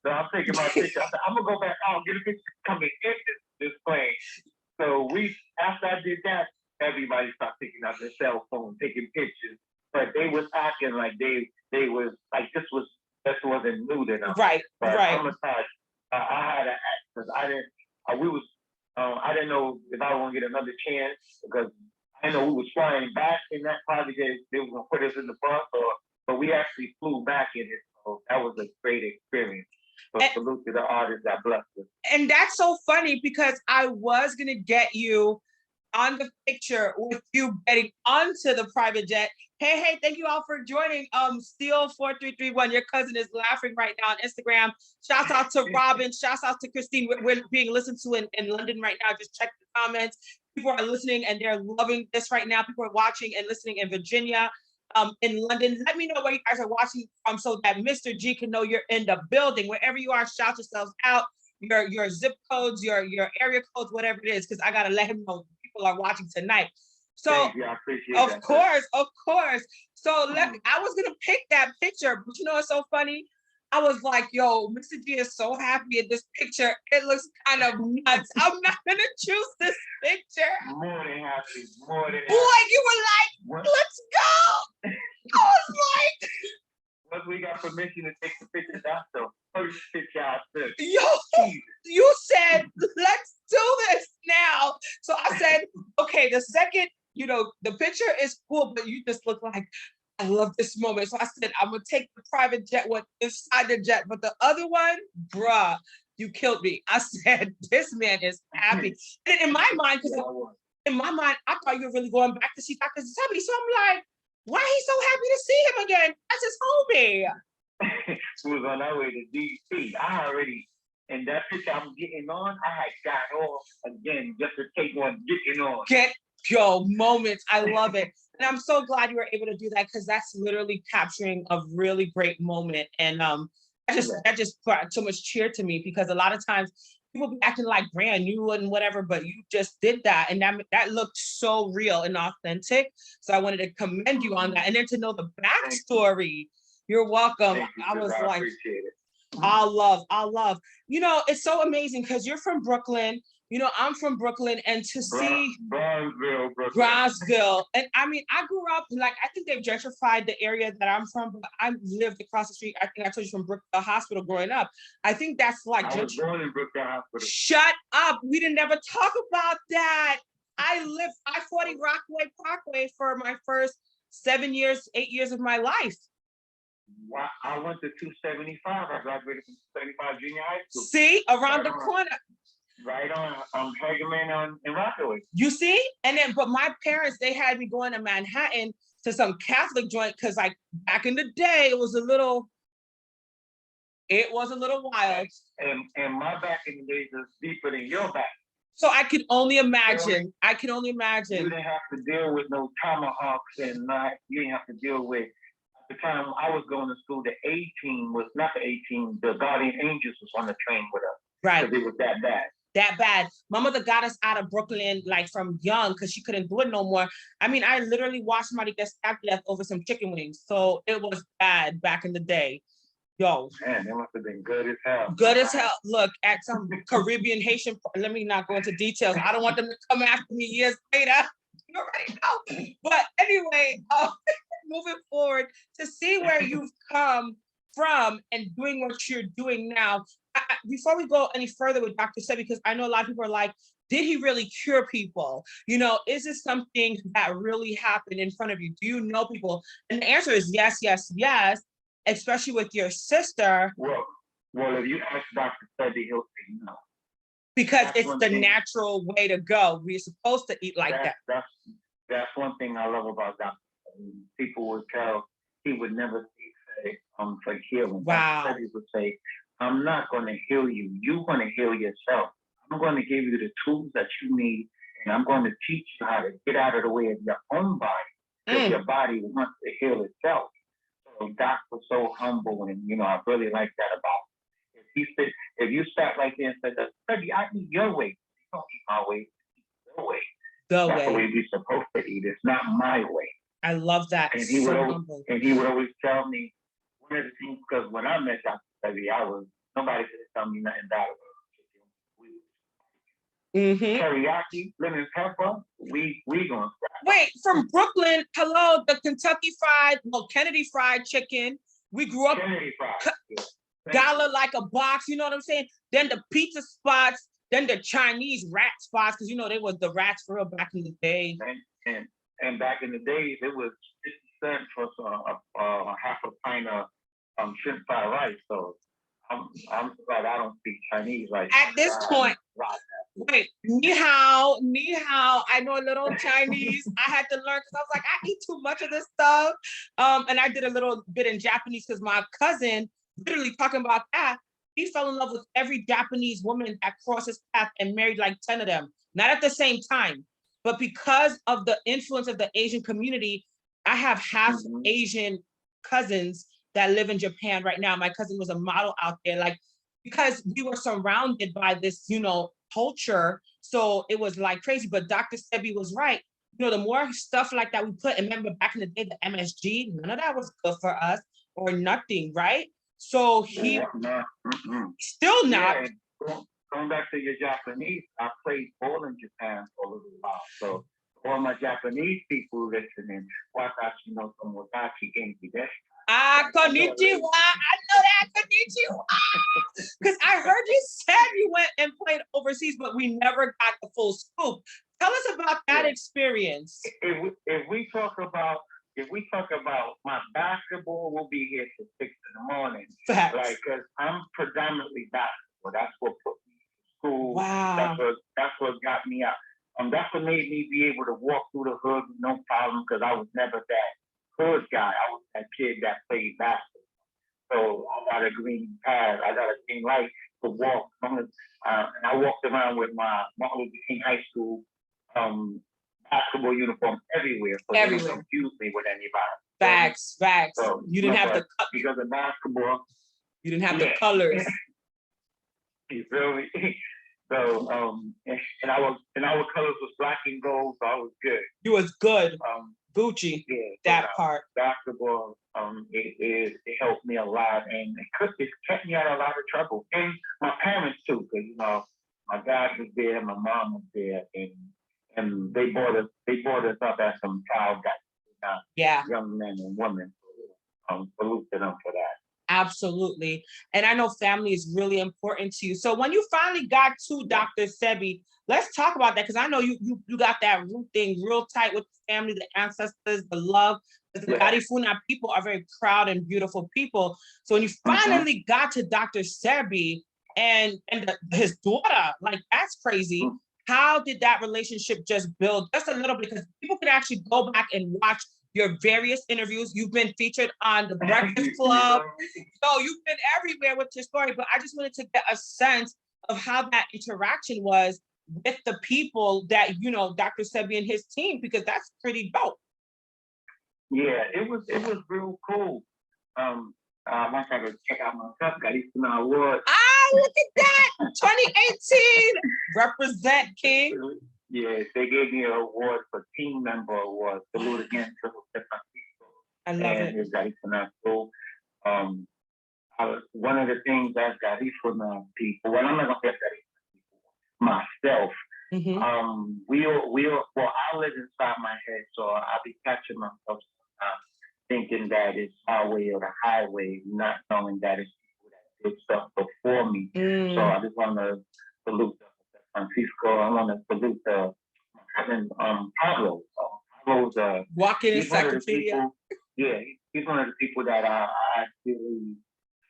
So I'm taking my picture. I said, I'm going to go back out, get a picture coming in this plane. So after I did that, everybody started taking out their cell phone, taking pictures. But they was acting like they was, like this wasn't new to them. Right, but right. I had to act because I didn't know if I was going to get another chance because I know we was flying back in that private jet. They were going to put us in the bus, but we actually flew back in it. So that was a great experience. So salute to the artist that blessed us. And that's so funny because I was going to get you on the picture with you getting onto the private jet. Hey, thank you all for joining. Steel4331, your cousin is laughing right now on Instagram. Shouts out to Robin. Shouts out to Christine. We're being listened to in London right now. Just check the comments. People are listening and they're loving this right now. People are watching and listening in Virginia, in London. Let me know where you guys are watching from so that Mr. G can know you're in the building. Wherever you are, shout yourselves out. Your zip codes, your area codes, whatever it is, because I gotta let him know people are watching tonight. So thank you, I appreciate of that. Of course. So I was gonna pick that picture, but you know what's so funny? I was like, yo, Mr. G is so happy in this picture. It looks kind of nuts. I'm not gonna choose this picture. More than happy. Boy, you were like, let's go. I was like, once we got permission to take the picture, that's the first picture I took. Yo, you said, let's do this now. So I said, okay, the second, the picture is cool, but you just look like, I love this moment. So I said, I'm going to take the private jet one inside the jet, but the other one, bruh, you killed me. I said, this man is happy. And in my mind, I thought you were really going back to see Dr. Sebi. So I'm like, why he's so happy to see him again? That's his homie. We was on our way to DC. In that picture I'm getting on, I had got off again just to take one getting on. Get your moments. I love it. And I'm so glad you were able to do that because that's literally capturing a really great moment. And that just brought so much cheer to me because a lot of times people be acting like brand new and whatever, but you just did that. And that looked so real and authentic. So I wanted to commend you on that. And then to know the backstory. You're welcome. I was like, appreciate it. I'll love. It's so amazing because you're from Brooklyn. You know, I'm from Brooklyn, and to see Bronzeville, Brooklyn. Bronzeville, and I mean, I grew up like I think they've gentrified the area that I'm from, but I lived across the street. I think I told you from Brookdale Hospital growing up. I think that's like I was born in Brookdale Hospital. Shut up! We didn't ever talk about that. I lived I-40 Rockaway Parkway for my first 7 years, 8 years of my life. Wow, I went to 275. I graduated from 275 junior high school. See, around the corner. Right on Hagerman in Rockaway. You see? And then, but my parents, they had me going to Manhattan to some Catholic joint, because like back in the day, it was a little wild. And my back in the days is deeper than your back. So I could only imagine. I can only imagine. You didn't have to deal with no tomahawks, and you didn't have to deal with. At the time I was going to school, the A-team was not the A-team. The Guardian Angels was on the train with us. Right. Because it was that bad. That bad. My mother got us out of Brooklyn like from young, because she couldn't do it no more. I mean, I literally watched somebody get stabbed to death over some chicken wings. So it was bad back in the day. Yo. Man, they must have been good as hell. Good as hell. Look, at some Caribbean Haitian, let me not go into details. I don't want them to come after me years later. You already know. But anyway, moving forward, to see where you've come from and doing what you're doing now. Before we go any further with Dr. Sebi, because I know a lot of people are like, did he really cure people? You know, is this something that really happened in front of you? Do you know people? And the answer is yes, yes, yes, especially with your sister. Well, if you ask Dr. Sebi, he'll say no. Because that's it's the natural way to go. We're supposed to eat like that. That's one thing I love about Dr. People would tell, he would never say, for healing. Wow. Dr. Sebi would say, I'm not going to heal you. You're going to heal yourself. I'm going to give you the tools that you need, and I'm going to teach you how to get out of the way of your own body, because your body wants to heal itself. So Doc was so humble, and I really like that about him. If you sat right there and said, "Sebi, I eat your way," you don't eat my way, eat your way. That's the way we're supposed to eat. It's not my way. I love that. And he would always tell me one of the things, because when I met Dr. Sebi, nobody could tell me nothing bad about it. Teriyaki, lemon pepper, we gonna stop. Wait, from Brooklyn, hello, the Kennedy Fried Chicken. We grew up Kennedy Fried. Gala like a box, you know what I'm saying? Then the pizza spots, then the Chinese rat spots, because they was the rats for real back in the day. And back in the days, it was 50 cents for half a pint of shrimp fried rice. So I'm glad I don't speak Chinese right at this point. Wait, ni hao. I know a little Chinese. I had to learn, because I was like, I eat too much of this stuff. And I did a little bit in Japanese, because my cousin, literally talking about that, he fell in love with every Japanese woman that crossed his path and married like 10 of them. Not at the same time, but because of the influence of the Asian community, I have half Asian cousins that live in Japan right now. My cousin was a model out there, like, because we were surrounded by this, culture. So it was like crazy. But Dr. Sebi was right. The more stuff like that we put, and remember back in the day, the MSG, none of that was good for us or nothing, right? So he still not. Yeah, going back to your Japanese, I played ball in Japan for a little while. So all my Japanese people listening, watashi no tomodachi genki desu. Konnichiwa. I know that, konnichiwa. Because I heard you said you went and played overseas, but we never got the full scoop. Tell us about that experience. If we talk about my basketball, we'll be here till 6 a.m. Facts. Like, because I'm predominantly basketball. That's what put me to school. Wow. That's what got me out. That's what made me be able to walk through the hood with no problem, because I was never that hood guy. I was that kid that played basketball. So I got a green pass. I got a green light to walk. And I walked around with my Martin Luther King High School basketball uniform everywhere. So they don't confuse me with anybody. Facts. So you didn't have because of basketball. You didn't have the colors. You feel me? So and our colors was black and gold, so I was good. You was good. Gucci. Yeah, that part. Basketball, it helped me a lot, and it kept me out of a lot of trouble. And my parents too, because my dad was there, my mom was there, and they brought us up as some proud guys, Yeah. young men and women. Salute to them for that. Absolutely. And I know family is really important to you. So when you finally got to Dr. Sebi, let's talk about that, because I know you got that root thing real tight with the family, the ancestors, the love. The Garifuna people are very proud and beautiful people. So when you finally got to Dr. Sebi and his daughter, like, that's crazy. How did that relationship just build just a little bit? Because people can actually go back and watch your various interviews. You've been featured on The Breakfast Club. So you've been everywhere with your story, but I just wanted to get a sense of how that interaction was with the people that, you know, Dr. Sebi and his team, because that's pretty dope. Yeah, it was real cool. I got to check out my stuff. Got these awards. Ah, look at that! 2018, represent King. Yeah, they gave me an award for team member award. Salute again to I love it. One of the things that Garifuna people, well, I'm not gonna get Garifuna people, myself. Well, I live inside my head, so I'll be catching myself thinking that it's our way or the highway, not knowing that it's people that did stuff before me. So I just want to salute Francisco. I want to salute Pablo. Pablo's walking encyclopedia. He's one of the people that I actually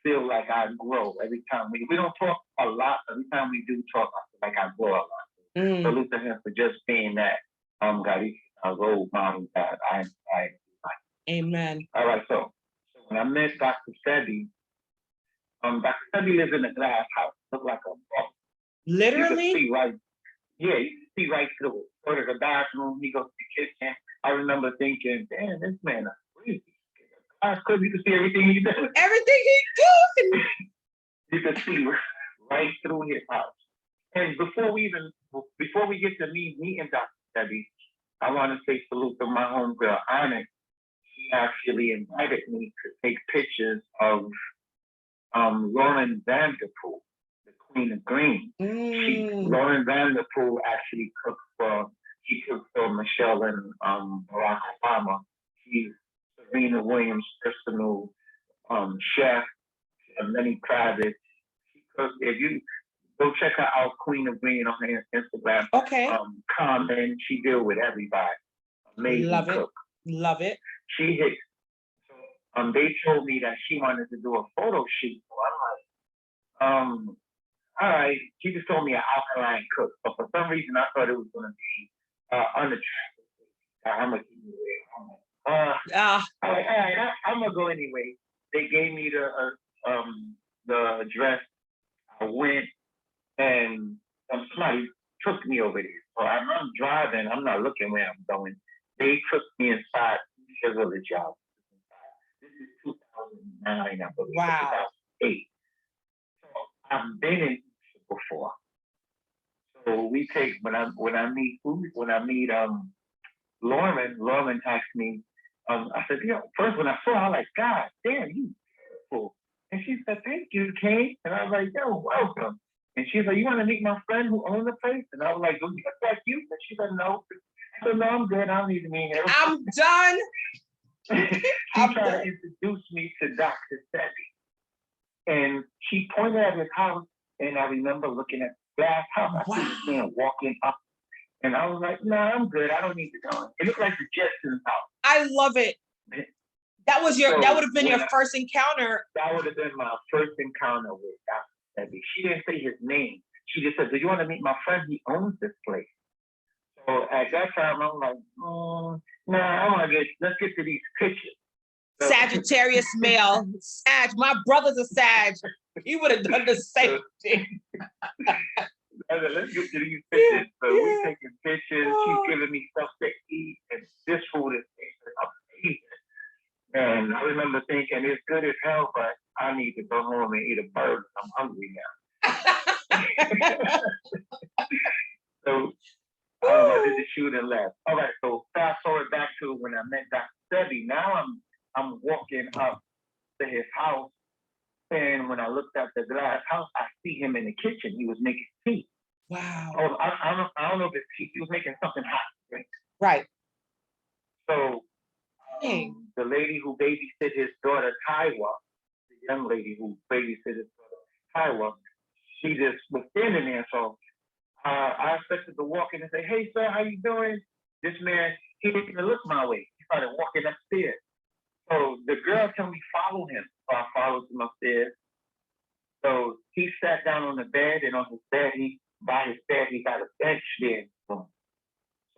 feel like I grow every time we don't talk a lot. Every time we do talk, I feel like I grow a lot. Salute to him for just being that role model that I like. Amen. All right, so when I met Dr. Sebi, Dr. Sebi lives in a glass house, look like a box. Literally? You can see right, you can see right through it. Go to the bathroom, he goes to the kitchen. I remember thinking, damn, this man is crazy. Because you can see everything he does. Everything he does. You can see right through his house. And before we get to meeting Dr. Sebi, I want to say salute to my homegirl, AniYa. She actually invited me to take pictures of Lauren Vanderpool, the Queen of Green. Lauren Vanderpool actually cooked for Michelle and Barack Obama. She's Serena Williams' personal chef, and Lenny Kravitz. She cooked. If you go check her out, Queen of Green on her Instagram. Okay. Comment. She deal with everybody. Amazing Love cook. It. Love it. She hit. So, they told me that she wanted to do a photo shoot. So I'm like, all right. She just told me an alkaline cook, but for some reason I thought it was going to be unattractive. I'm like, all right, I'm gonna go anyway. They gave me the address. I went, and somebody took me over there. So I'm driving. I'm not looking where I'm going. They took me inside the village house. This is 2009, I believe. Wow. 2008. So I've been in before. So we take when I meet Lauren asked me. I said, first when I saw her, I was like, God damn, you beautiful. And she said, thank you, Kate. And I was like, yo, welcome. And she's like, you want to meet my friend who owns the place? And I was like, is that you? And she said, no. I said, no, I'm good. I don't need to meet him. I'm done. She tried to introduce me to Dr. Sebi. And she pointed at his house, and I remember looking at the glass house. I see this man walking up. And I was like, no, I'm good. I don't need to go. It looked like the Jetsons house. I love it. That would have been your first encounter. That would have been my first encounter with Dr. Sebi. She didn't say his name. She just said, do you want to meet my friend? He owns this place. So at that time, I'm like, let's get to these pictures. So, Sagittarius male. Sag. My brother's a Sag. He would have done the same thing. Let's get to these pictures. So we're taking pictures. She's giving me stuff to eat, and this food is amazing. And I remember thinking it's good as hell, but I need to go home and eat a burger. I'm hungry now. So I did the shoot and left. All right, so fast forward back to when I met Dr. Sebi. Now I'm walking up to his house, and when I looked at the glass house, I see him in the kitchen. He was making tea. Wow. Oh, I don't know if he was making something hot to drink. Right. So Dang. the lady who babysit his daughter, Taiwa, the young lady who babysit his daughter, Taiwa, she just was standing there. So I expected to walk in and say, "Hey, sir, how you doing?" This man, he didn't even look my way. He started walking upstairs. So the girl told me follow him. So I followed him upstairs. So he sat down on the bed, and on his bed, by his bed, he got a bench there. So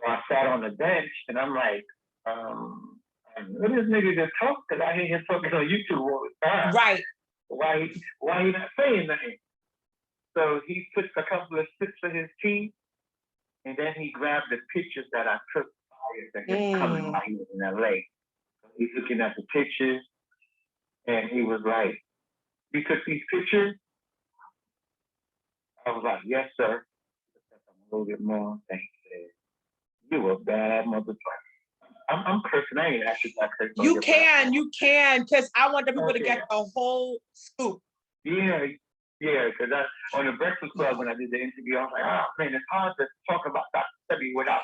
I sat on the bench, and I'm like, what this nigga just talk? Because I hear him talking on YouTube all the time. Right. Why he not saying nothing? So he took a couple of sips of his tea, and then he grabbed the pictures that I took prior to him coming while he was in LA. He's looking at the pictures, and he was like, "You took these pictures?" I was like, "Yes, sir." A little bit more. And he said, "You a bad motherfucker." I'm cursing. I ain't actually not cursing. You can, because I want the people to get the whole scoop. Yeah, because on the Breakfast Club when I did the interview, I was like, "Oh man, it's hard to talk about Dr. Sebi without."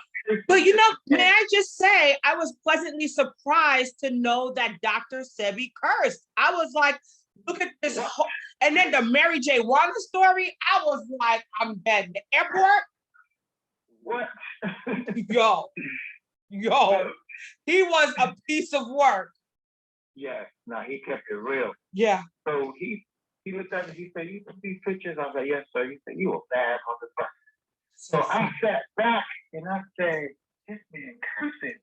But may I just say, I was pleasantly surprised to know that Dr. Sebi cursed. I was like, look at this whole, and then the Mary J. Wanda story, I was like, I'm dead. The airport? What? Yo, he was a piece of work. Yeah, no, he kept it real. Yeah. So he looked at me, he said, "You took these pictures?" I was like, "Yes, sir." He said, "You a bad motherfucker." So I sat back and I said, "This man cursing."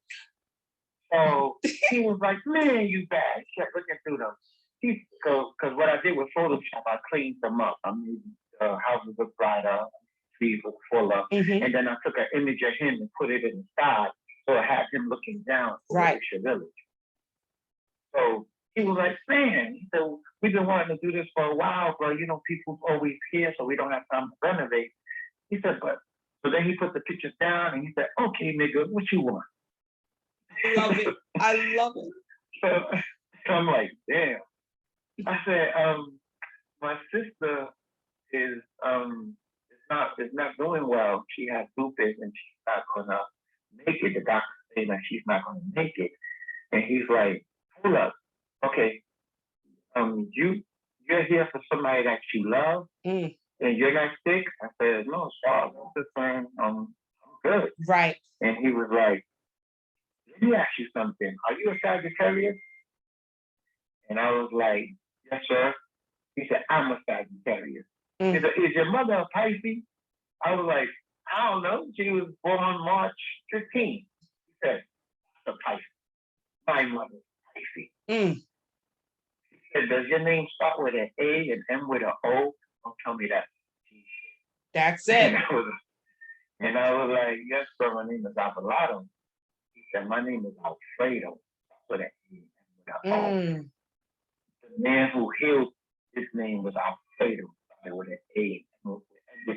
So he was like, "Man, you bad." He kept looking through them. Because what I did with Photoshop, I cleaned them up. I made the houses look brighter, trees look fuller. And then I took an image of him and put it in the side. So I had him looking down at the village. So he was like, "Man," he said, "We've been wanting to do this for a while, bro. You know, people's always here, so we don't have time to renovate." He said, "But," so then he put the pictures down and he said, "Okay, nigga, what you want?" I love it. I love it. So I'm like, damn. I said, my sister is not doing well. She has lupus and she's not gonna make it. The doctor saying that she's not gonna make it. And he's like, "Hold up, okay, you're here for somebody that you love, and you're not sick?" I said, "No, sorry, I'm just saying, I'm good." Right. And he was like, "Let me ask you something. Are you a Sagittarius?" And I was like, "Yes, sir." He said, "I'm a Sagittarius." He said, "Is your mother a Pisces?" I was like, "I don't know. She was born on March 15th. He said, "That's a Pisces. My mother's Pisces." He said, "Does your name start with an A and end with an O?" Don't tell me that. That's it. And I was like, "Yes, sir, my name is Abelardo." He said, "My name is Alfredo. With an A and with an O." The man who healed, his name was Alfredo, with an A and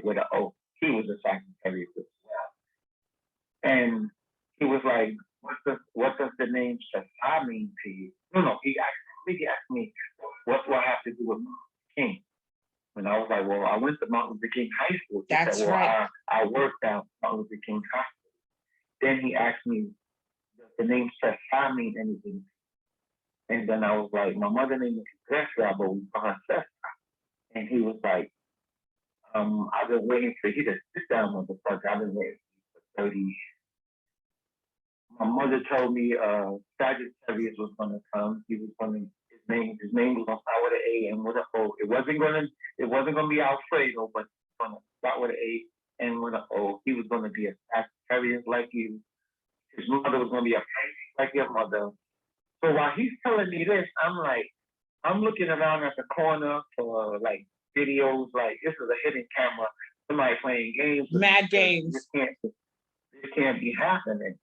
with an O. He was a Sagittarius as well. And he was like, what does the name Shasa mean to you?" No, he asked me, what do I have to do with Martin Luther King? And I was like, "Well, I went to Martin Luther King High School." He That's said, "Well, right. I worked at Martin Luther King Hospital." Then he asked me, "Does the name Shasa mean anything?" And then I was like, "My mother name is Gresham, but we call her Shasa." And he was like, "I've been waiting for you to sit down with the fuck. I've been waiting for 30." My mother told me Sagittarius was gonna come. He was gonna his name was gonna start with an A and with an O. It wasn't gonna be Alfredo, but it was gonna start with an A and with an O. He was gonna be a Sagittarius like you. His mother was gonna be a Pisces like your mother. So while he's telling me this, I'm looking around at the corner for like videos, like this is a hidden camera, somebody playing games. Mad games. This can't be happening.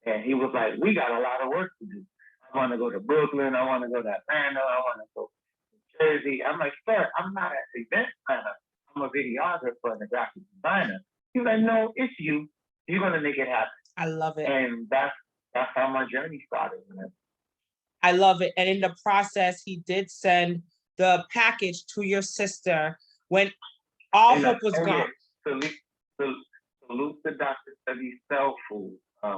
And he was like, "We got a lot of work to do. I want to go to Brooklyn. I want to go to Atlanta. I want to go to Jersey." I'm like, "Sir, I'm not an event planner. I'm a videographer and a graphic designer." He's like, "No, it's you. You're going to make it happen." I love it. And that's how my journey started, man. I love it. And in the process, he did send the package to your sister when all hope was gone. salute, salute, salute to Dr. Sebi Cell Food. I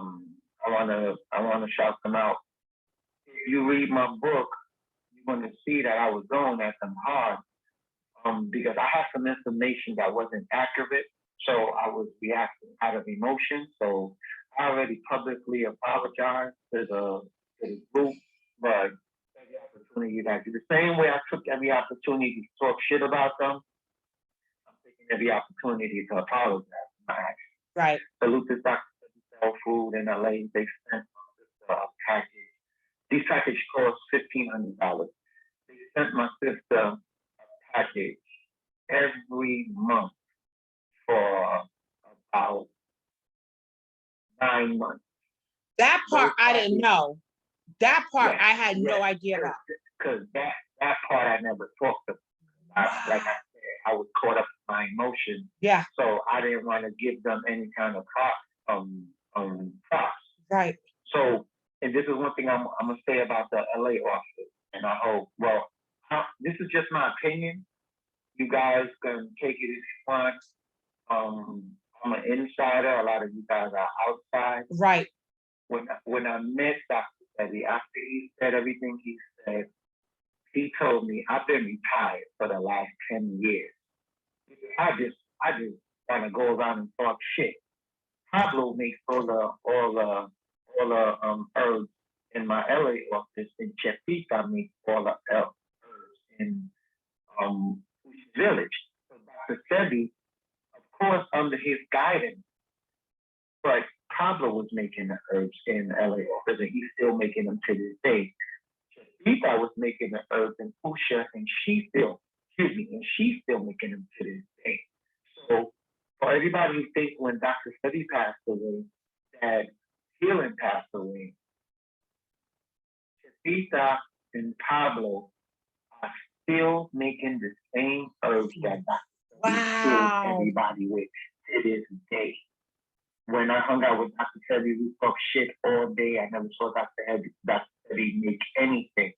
wanna shout them out. If you read my book, you're gonna see that I was going at them hard. Because I had some information that wasn't accurate, so I was reacting out of emotion. So I already publicly apologized to the group, but every opportunity that I do the same way I took every opportunity to talk shit about them, I'm taking every opportunity to apologize for my actions. Right. Salute to Dr. Sell Food in LA. They sent a package. These packages cost $1,500. They sent my sister a package every month for about 9 months. That part Those I didn't packages- know. That part Yeah, I had no yeah, idea about. Because that part I never talked about. Like I said, I was caught up in my emotions, Yeah, so I didn't want to give them any kind of props. right. So, and this is one thing I'm gonna say about the LA office, and I hope. Well, this is just my opinion. You guys can take it if you want. I'm an insider. A lot of you guys are outside. Right. When I met Dr. Sebi, after he said everything he said, he told me I've been retired for the last 10 years. I just want to go around and talk shit. Pablo makes all the herbs in my LA office, and Chefita makes all the herbs in Village. So Dr. Sebi, of course, under his guidance, but Pablo was making the herbs in LA office, and he's still making them to this day. Chefita was making the herbs in TASHA, and she's still making them to this day. So for everybody who thinks when Dr. Sebi passed away, that healing passed away, Chefita and Pablo are still making the same herbs that Dr. Sebi killed everybody with to this day. When I hung out with Dr. Sebi, we talked shit all day. I never saw Dr. Sebi make anything.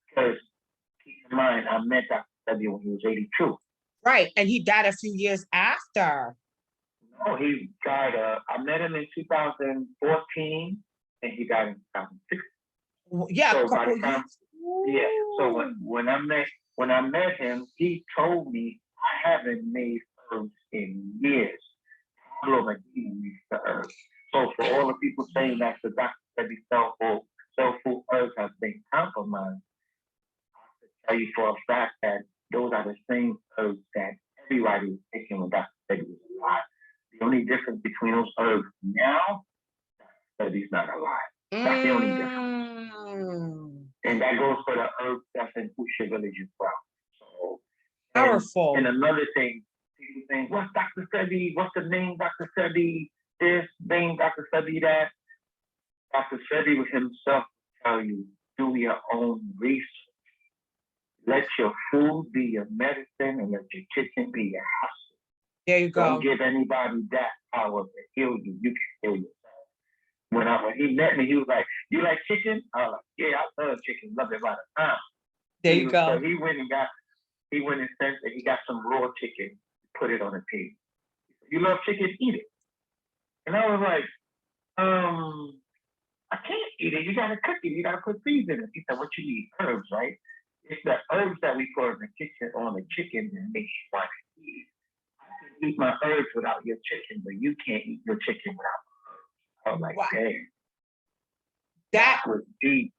Because keep in mind, I met Dr. Sebi when he was 82. Right. And he died a few years after. No, he died. I met him in 2014, and he died in 2006. Yeah. So by the time, yeah. So when I met him, he told me I haven't made herbs in years. Pablo had eaten the herbs. So for all the people saying that the Dr. Sebi cell food herbs have been compromised, I can tell you for a fact that those are the same herbs that everybody was taking when Dr. Sebi was alive. The only difference between those herbs now, Dr. Sebi's not alive. That's the only difference. And that goes for the herbs that's in Usha Village as well. So, powerful. And another thing, people saying, what's Dr. Sebi? What's the name Dr. Sebi? This name Dr. Sebi that? Dr. Sebi himself tell you, do your own research. Let your food be your medicine, and let your kitchen be your hospital. There you go. Don't give anybody that power to heal you. You can heal yourself. When he met me, he was like, "You like chicken?" I was like, "Yeah, I love chicken. Love it by the time." There you go. So he went and sent it. He got some raw chicken, put it on the table. You love chicken? Eat it. And I was like, I can't eat it. You gotta cook it. You gotta put seasoning in it. He said, "What you need? Herbs, right? It's the herbs that we put in the kitchen on the chicken that makes you want to eat it. I can eat my herbs without your chicken, but you can't eat your chicken without my herbs." I was like, wow. Dang. That was deep.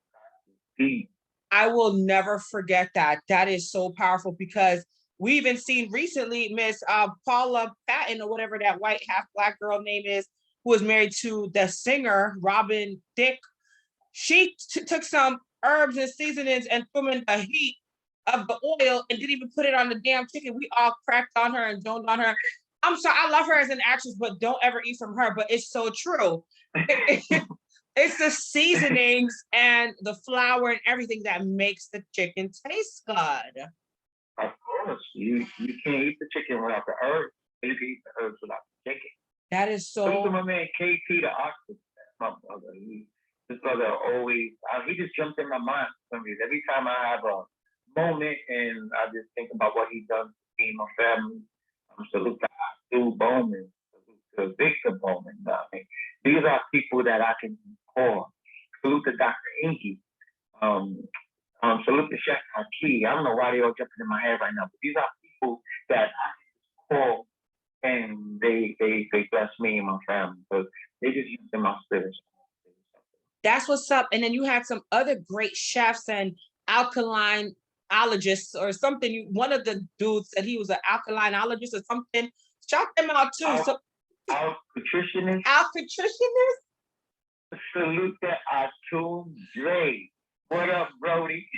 Deep. I will never forget that. That is so powerful because we even seen recently Miss Paula Patton or whatever that white half black girl name is, who was married to the singer Robin Thicke. She took some herbs and seasonings and threw them in the heat of the oil and didn't even put it on the damn chicken. We all cracked on her and joned on her. I'm sorry, I love her as an actress, but don't ever eat from her. But it's so true. It's the seasonings and the flour and everything that makes the chicken taste good. Of course, you can't eat the chicken without the herbs. You can eat the herbs without the chicken. That is so. Look at my man KT the Oxford. That's my brother. His brother always. He just jumps in my mind for some reason. Every time I have a moment and I just think about what he's done to me and my family, I'm salute to Stu Bowman, salute to Victor Bowman. I mean, these are people that I can call. Salute to Dr. Inky. Salute to Chef Aki. I don't know why they all jumping in my head right now, but these are people that I can call and they bless me and my family. So they just use in my spirit. That's what's up. And then you had some other great chefs and alkalinologists or something. One of the dudes said he was an alkalinologist or something. Shout them out too. Our nutritionist. Our nutritionist. Salute to Atul Dre. What up, Brody?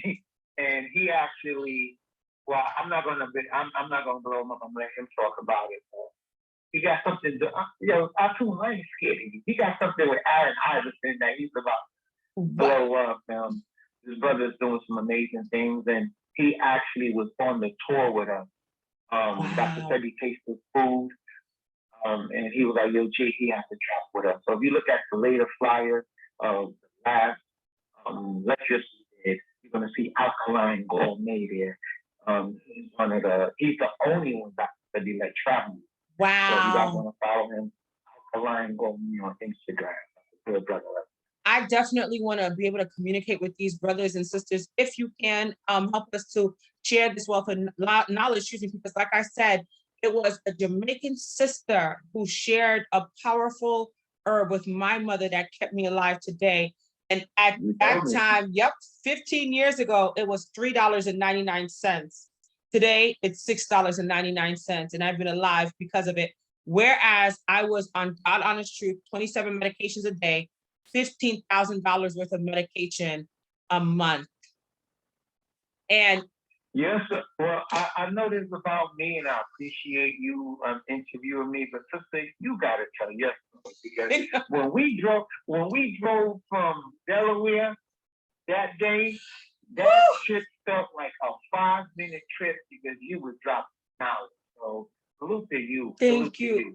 And he actually, well, I'm not gonna blow him up. I'm gonna let him talk about it. He got something to, Atul, I ain't scared of you. He got something with Aaron Iverson that he's about to blow up. His brother's doing some amazing things, and he actually was on the tour with us. Dr. Sebi tasted food, and he was like, yo, G, he has to travel with us. So if you look at the later flyer of the last lecture, you're gonna see Alkaline Gourmet there. He's the only one that Sebi let travel. Wow. So you guys want to follow him, Alkaline Gourmet on Instagram. Good brother. I definitely want to be able to communicate with these brothers and sisters. If you can help us to share this wealth of knowledge, because like I said, it was a Jamaican sister who shared a powerful herb with my mother that kept me alive today. And at that time, 15 years ago, it was $3.99. Today, it's $6.99, and I've been alive because of it. Whereas I was on God Honest Truth, 27 medications a day, $15,000 worth of medication a month. And yes, well, I know this about me, and I appreciate you interviewing me. But sister, you gotta tell yes, because when we drove from Delaware that day, that trip felt like a 5-minute trip because you would drop out. So salute to you. Thank you.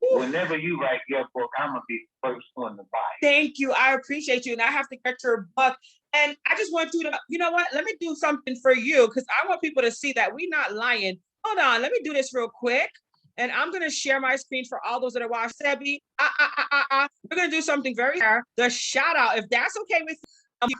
Whenever you write your book, I'm gonna be the first one to buy it. Thank you. I appreciate you. And I have to get your book. And I just want you to, you know what? Let me do something for you because I want people to see that we're not lying. Hold on. Let me do this real quick. And I'm going to share my screen for all those that are watching. Sebi, we're going to do something very rare. The shout out, if that's okay with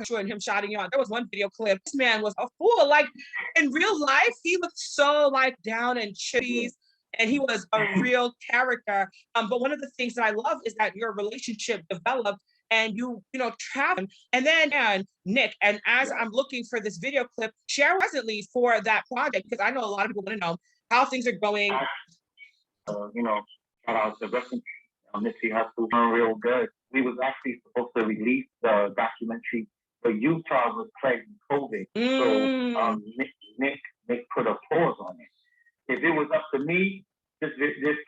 you. And him shouting you out. There was one video clip. This man was a fool. Like in real life, he was so like down and chippy. And he was a real character. But one of the things that I love is that your relationship developed and you travel. And then Nick, and as I'm looking for this video clip, share presently for that project, because I know a lot of people want to know how things are going. Shout out to Western Missy Hustle, doing real good. We was actually supposed to release the documentary, but Utah was plagued with COVID. So Nick put a pause on it. If it was up to me, this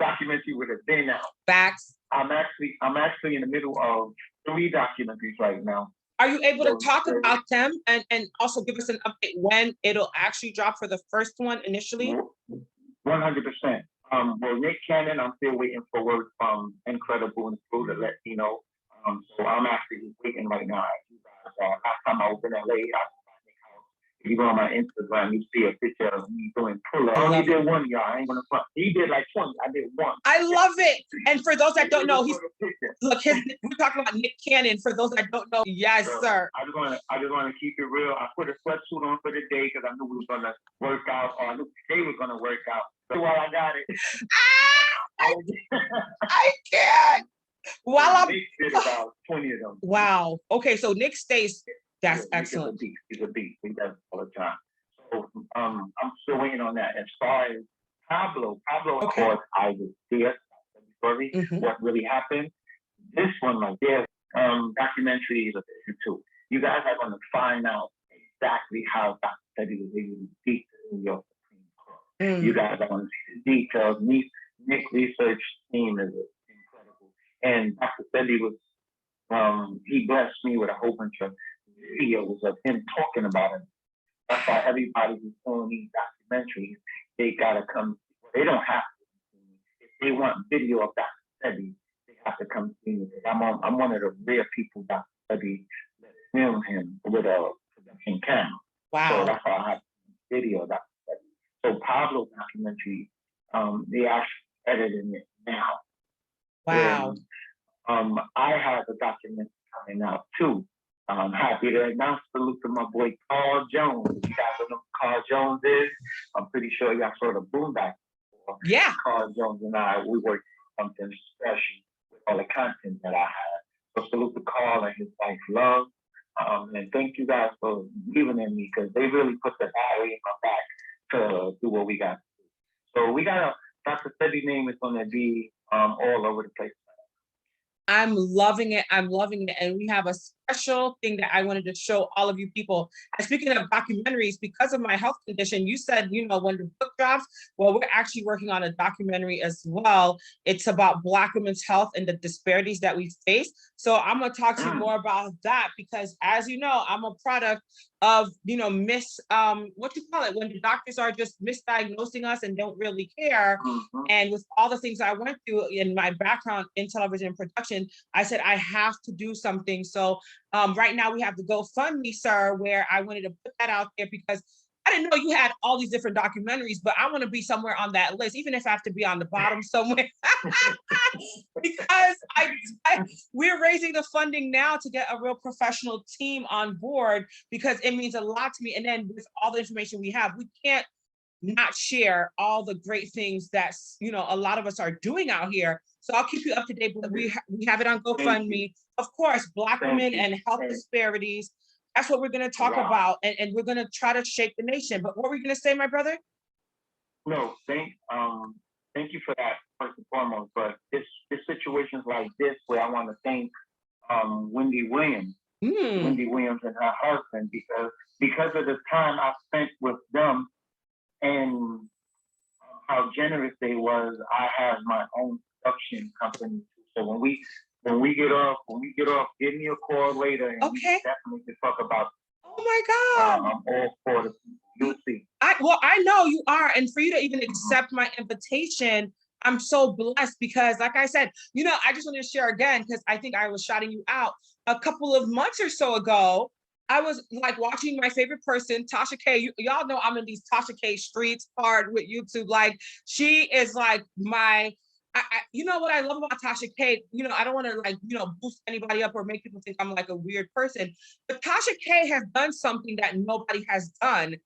documentary would have been out. Facts. I'm actually in the middle of 3 documentaries right now. Are you able to talk about them and also give us an update when it'll actually drop for the first one initially? 100%. Well, Nick Cannon, I'm still waiting for word from Incredible and Crew to let me know. So I'm actually waiting right now. Last time I was in LA, if you go on my Instagram, you see a picture of me doing pull-ups. I only did one, y'all. I ain't gonna front. He did like 20. I did one. I love it. And for those that don't know, we're talking about Nick Cannon. For those that don't know, yes, sir. I just want to keep it real. I put a sweatsuit on for the day because I knew we were gonna work out, or I knew they were gonna work out. So while I got it, I can't. Nick did about 20 of them. Wow. Okay, so Nick stays. That's excellent. He's a beast. He does all the time. So I'm still waiting on that. As far as Pablo, of course, I was there. Story, what really happened. This one right there, documentary is a thing too. You guys are going to find out exactly how Dr. Sebi was able to beat the New York Supreme Court. You guys are going to see the details. Nick research team is incredible, and Dr. Sebi was he blessed me with a whole bunch of videos of him talking about it. That's why everybody who's doing these documentaries, they gotta come. They don't have to. If they want video of Dr. Sebi, they have to come see me. I'm one of the rare people Dr. Sebi that film him with a production camera. Wow. So that's why I have video of Dr. Sebi. So Pablo's documentary, editing it now. Wow. And, I have a document coming out too. I'm happy to announce, salute to my boy Carl Jones. If you guys don't know who Carl Jones is, I'm pretty sure y'all saw the boom back. Yeah. Carl Jones and I, we worked on something special with all the content that I have. So salute to Carl and his wife Love. And thank you guys for believing in me, because they really put the battery in my back to do what we got to do. So we got Dr. Sebi name is going to be all over the place. I'm loving it. I'm loving it. And we have a special thing that I wanted to show all of you people. And speaking of documentaries, because of my health condition, you said, you know, when the book drops, well, we're actually working on a documentary as well. It's about Black women's health and the disparities that we face. So I'm going to talk to you more about that, because as you know, I'm a product of, you know, what you call it, when the doctors are just misdiagnosing us and don't really care. And with all the things I went through in my background in television production, I said, I have to do something. So right now we have the GoFundMe, sir, where I wanted to put that out there because I didn't know you had all these different documentaries, but I want to be somewhere on that list, even if I have to be on the bottom somewhere. Because we're raising the funding now to get a real professional team on board, because it means a lot to me. And then with all the information we have, we can't not share all the great things that, you know, a lot of us are doing out here. So I'll keep you up to date, but we have it on GoFundMe. Of course, Black women and health disparities. That's what we're going to talk about, and we're going to try to shape the nation. But what were you going to say, my brother? No, thank you for that first and foremost. But it's situations like this where I want to thank Wendy Williams, Wendy Williams and her husband, because of the time I spent with them and how generous they was. I have my own production company. So when we get off, give me a call later, and we definitely can talk about. Oh my God! I'm all for it. You'll see. I know you are, and for you to even accept my invitation, I'm so blessed, because, like I said, you know, I just wanted to share again, because I think I was shouting you out a couple of months or so ago. I was like watching my favorite person, TASHA K. Y'all know I'm in these TASHA K streets hard with YouTube. Like, she is like my. You know what I love about TASHA K? You know, I don't want to, like, you know, boost anybody up or make people think I'm like a weird person, but TASHA K has done something that nobody has done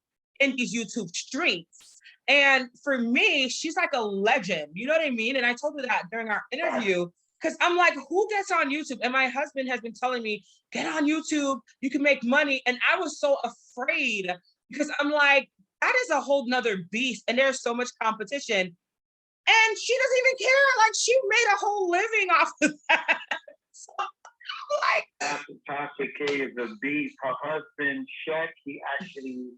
in these YouTube streets. And for me, she's like a legend. You know what I mean? And I told her that during our interview, because I'm like, who gets on YouTube? And my husband has been telling me, get on YouTube, you can make money. And I was so afraid, because I'm like, that is a whole nother beast. And there's so much competition. And she doesn't even care. Like, she made a whole living off of that. So, like, TASHA K is a beast. Her husband, Shaq, he actually,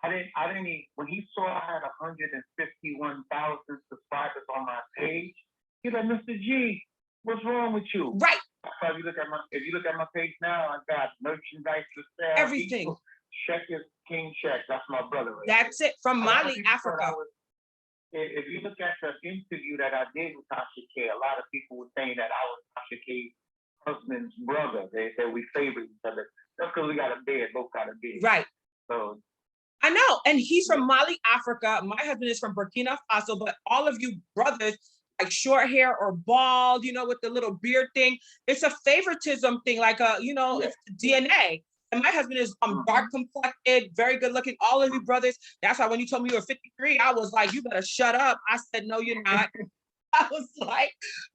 I didn't even, when he saw I had 151,000 subscribers on my page, he's like, Mr. G, what's wrong with you? Right. So if you look at my page now, I got merchandise for sale. Everything. Shaq is King Shaq. That's my brother. Right? That's it. From Mali, Africa. If you look at the interview that I did with TASHA K, a lot of people were saying that I was TASHA K's husband's brother. They said we favored each other. That's because we got a beard, both got a beard. Right. So I know. And he's from Mali, Africa. My husband is from Burkina Faso, but all of you brothers, like short hair or bald, you know, with the little beard thing, it's a favoritism thing, like you know, it's DNA. And my husband is dark complected, very good looking. All of you brothers. That's why when you told me you were 53, I was like, you better shut up. I said, no, you're not. I was like,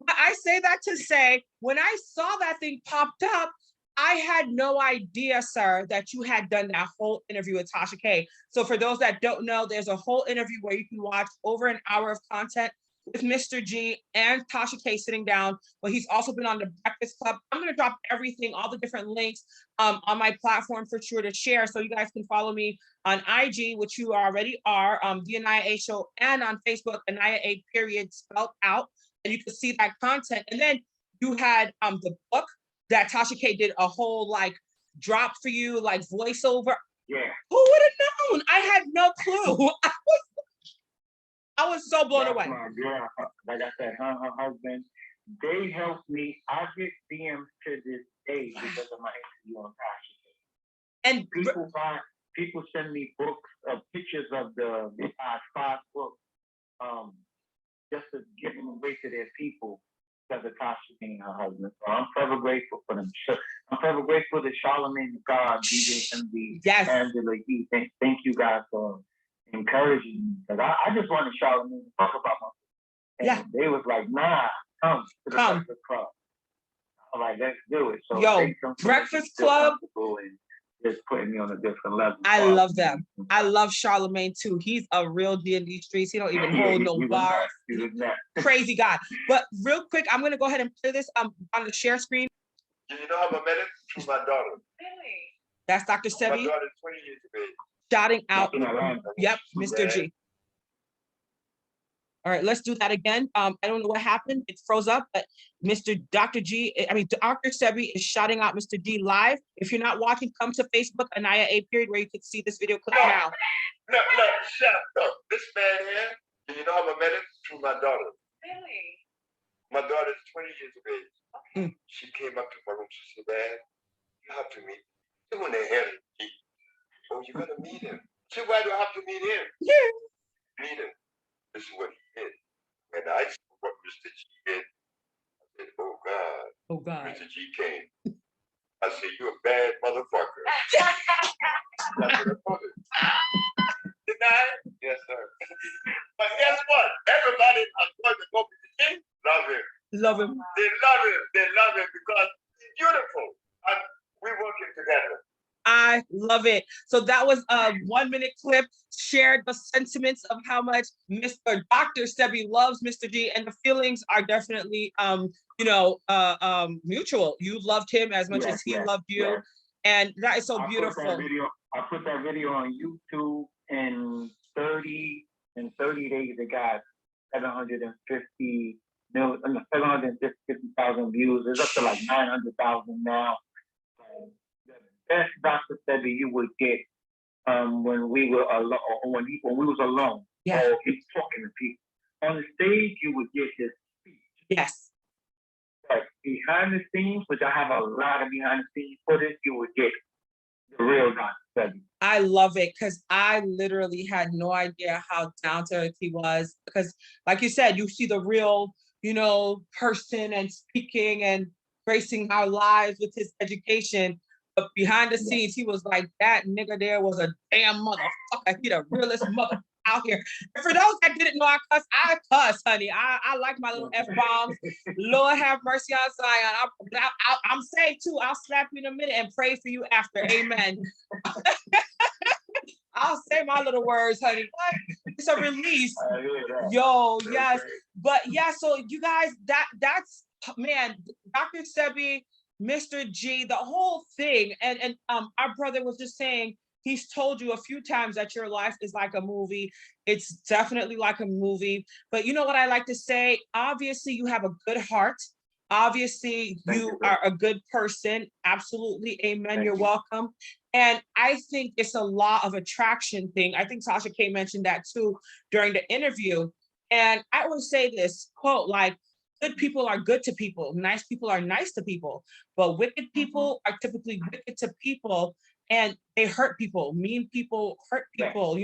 I say that to say, when I saw that thing popped up, I had no idea, sir, that you had done that whole interview with TASHA K. So for those that don't know, there's a whole interview where you can watch over an hour of content with Mr. G and TASHA K sitting down, but he's also been on the Breakfast Club. I'm going to drop everything, all the different links on my platform for sure to share. So you guys can follow me on IG, which you already are, the AniYa Show, and on Facebook, AniYa period spelled out. And you can see that content. And then you had the book that TASHA K did a whole like drop for you, like voiceover. Yeah. Who would have known? I had no clue. I was so blown away. Yeah, like I said, her husband, they helped me. I get DMs to this day because of my interview on TASHA. And people send me books of pictures of the 5 books. just to giving away to their people because of Tasha being her husband. So I'm forever grateful for them. I'm forever grateful to Charlamagne the God, DJ MD, Yes. Angela E. Thank you guys for encouraging me. Because I just wanted Charlamagne to talk about my. And they was like, nah, come to the Breakfast Club. I'm like, let's do it. So yo, Breakfast Club. And just putting me on a different level. I love them. I love Charlamagne too. He's a real D&D streets. He don't even hold no bars. Crazy guy. But real quick, I'm gonna go ahead and play this on the share screen. Do you know how I met him? Through my daughter. Really? That's Dr. Sebi. My daughter's 20 years of age. Shouting out. Yep, Mr. G. All right, let's do that again. I don't know what happened. It froze up, but Dr. Sebi is shouting out Mr. D live. If you're not watching, come to Facebook, AniYa, where you can see this video clip now. No, shut up. This man here, do you know how I met him? Through my daughter. Really? My daughter's 20 years of age. Okay. She came up to my room. She said, Dad, you have to meet him. Doing the hell? Oh, you're going to meet him. She said, why do I have to meet him? Yeah. Meet him. This is what he did. And I saw what Mr. G did. I said, oh God. Oh God. Mr. G came. I said, you're a bad motherfucker. That's what I told him. Didn't I? Yes, sir. But guess what? Everybody is going to go to the G. Love him. Love him. They love him. They love him because he's beautiful. And we're working together. I love it. So that was a 1-minute clip, shared the sentiments of how much Dr. Sebi loves Mr. G, and the feelings are definitely, mutual. You loved him as much as he loved you. And that is so beautiful. I put that video on YouTube in 30 days. It got 750,000 views. It's up to like 900,000 now. Best Dr. Sebi you would get when we were alone, or when we was alone. Yeah. Or he's talking to people. On the stage, you would get his speech. Yes. But behind the scenes, which I have a lot of behind the scenes footage, you would get the real Dr. Sebi. I love it because I literally had no idea how down to earth he was. Because, like you said, you see the real, person and speaking and gracing our lives with his education. But behind the scenes, he was like, that nigga there was a damn motherfucker. He the realest mother out here. And for those that didn't know I cuss, honey. I like my little F-bombs. Lord have mercy on Zion. I'm saved too. I'll slap you in a minute and pray for you after. Amen. I'll say my little words, honey. What? It's a release. Yo, yes. But yeah, so you guys, that's, man, Dr. Sebi, Mr. G, the whole thing. And our brother was just saying, he's told you a few times that your life is like a movie. It's definitely like a movie. But you know what I like to say? Obviously, you have a good heart. Obviously, you are a good person. Absolutely. Amen. You're welcome. And I think it's a law of attraction thing. I think Tasha K mentioned that too during the interview. And I always say this quote, like, good people are good to people. Nice people are nice to people. But wicked people are typically wicked to people, and they hurt people. Mean people hurt people,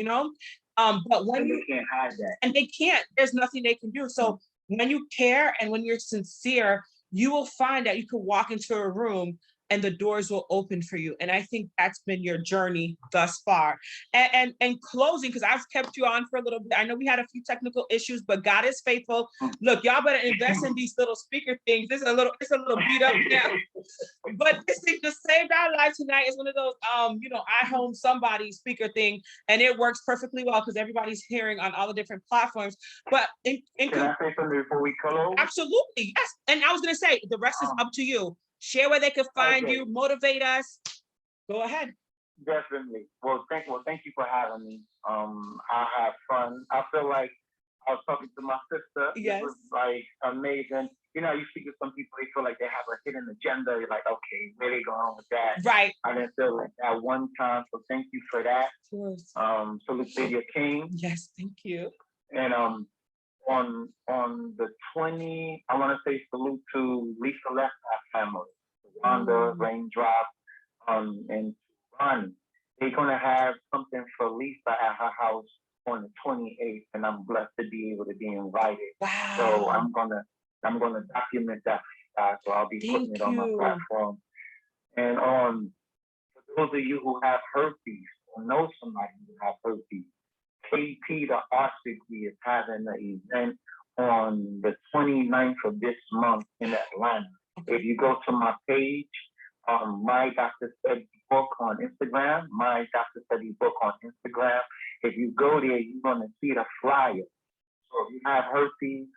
But when they can't hide that. And they can't. There's nothing they can do. So when you care and when you're sincere, you will find that you can walk into a room and the doors will open for you. And I think that's been your journey thus far. And closing, because I've kept you on for a little bit. I know we had a few technical issues, but God is faithful. Look, y'all better invest in these little speaker things. It's a little beat up now. But this thing just saved our life tonight. It's one of those, iHome somebody speaker thing, and it works perfectly well because everybody's hearing on all the different platforms. But can I say something before we close? Absolutely, yes. And I was gonna say, the rest is up to you. Share where they can find you, motivate us. Go ahead. Definitely. Well, thank you for having me. I had fun. I feel like I was talking to my sister. Yes. It was like amazing. You speak to some people, they feel like they have a hidden agenda. You're like, okay, where they going with that? Right. I didn't feel like that one time, so thank you for that. Of course. Salute to your king. Yes, thank you. And on the 20, I want to say salute to Lisa Left family, Wanda, Raindrop, and Ronnie. They're gonna have something for Lisa at her house on the 28th, and I'm blessed to be able to be invited. Wow. So I'm gonna document that for you guys. So I'll be putting it on my platform. And for those of you who have herpes or know somebody who have herpes, KT the Art Degree is having an event on the 29th of this month in Atlanta. If you go to my page, my Dr. Sebi book on Instagram, my Dr. Sebi book on Instagram. If you go there, you're gonna see the flyer. So if you have herpes,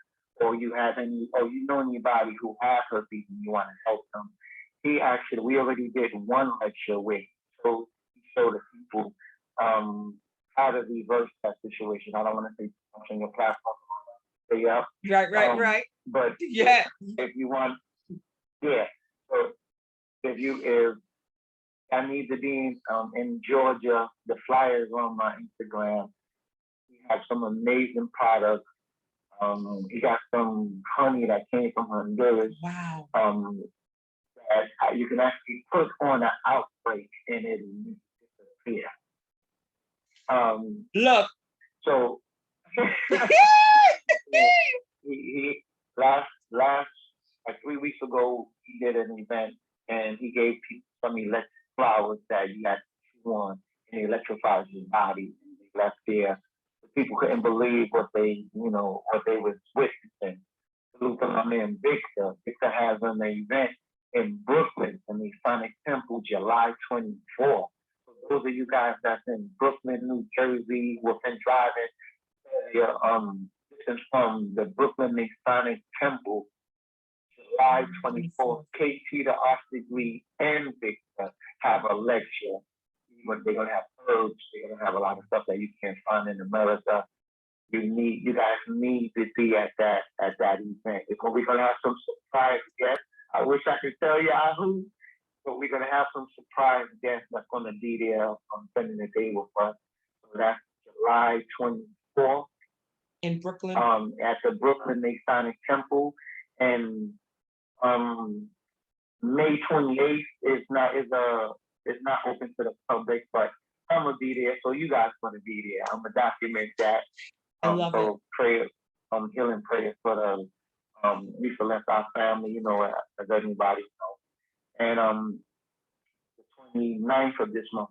or you have any, or you know anybody who has herpes and you want to help them, we already did one lecture where he showed the people how to reverse that situation. I don't want to say too much on your platform. Stay up. Right. But yeah, if you want, yeah. So if I need to be in Georgia, the flyers on my Instagram. We have some amazing products. He got some honey that came from Honduras. Wow. That you can actually put on an outbreak and it will disappear. Look. So he last like 3 weeks ago he did an event and he gave people some electric flowers that you had to chew on and it electrifies your body. And they left there. People couldn't believe what they was witnessing. Salute to my man Victor. Victor has an event in Brooklyn in the Sonic Temple, July 24th. So those of you guys that's in Brooklyn, New Jersey, within driving distance from the Brooklyn Masonic Temple, July 24th, KT the Art Degree and Victor have a lecture. They're gonna have herbs. They're gonna have a lot of stuff that you can't find in America. You guys need to be at that event. We're gonna have some surprise guests. I wish I could tell y'all who, but we're gonna have some surprise guests that's gonna be there spending the day with us. So that's July 24th in Brooklyn. At the Brooklyn Masonic Temple, and May 28th is not open to the public, but I'm gonna be there, so you guys gonna be there. I'm gonna document that. I love it. Prayer, healing prayers for the we select our family, as anybody knows. And the 29th of this month,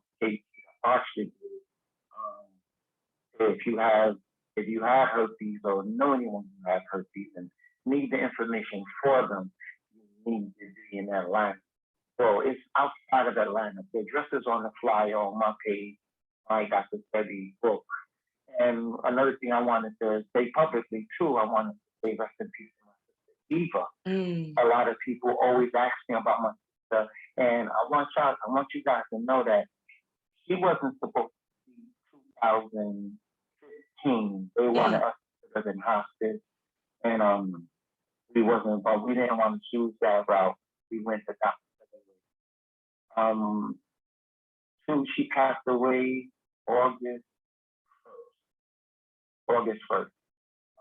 actually, if you have herpes or know anyone who has herpes and need the information for them, you need to be in Atlanta. So it's outside of Atlanta. The address is on the flyer on my page, my Dr. Sebi book. And another thing I wanted to say publicly too, I wanted to say rest in peace to my sister Eva. A lot of people always ask me about my sister, and I want you guys to know that she wasn't supposed to be 2015. They wanted us to live in hospice, and we didn't want to choose that route. We went to Dr. She passed away August 1st,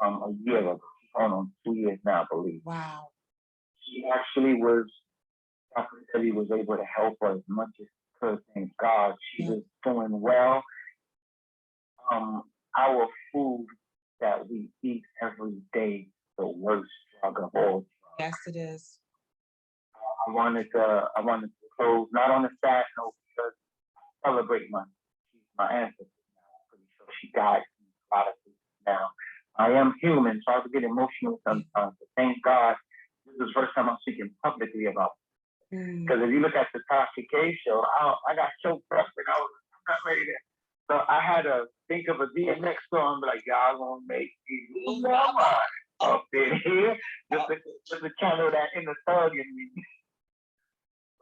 a year ago. She's on 2 years now, I believe. Wow. She actually Dr. Sebi was able to help her as much as she could, thank God. She was doing well. Our food that we eat every day, the worst drug of all drugs. Yes, it is. I wanted to close not on a sad note because I celebrate my ancestors now. I'm pretty sure she died from a lot of things now. I am human, so I get emotional sometimes. But thank God, this is the first time I'm speaking publicly about it. Because if you look at the TASHA K show, I got choked up and I'm not ready to. So I had to think of a DMX song, like, y'all gonna make me lose my mind up in here. Just to channel that inner thug in me.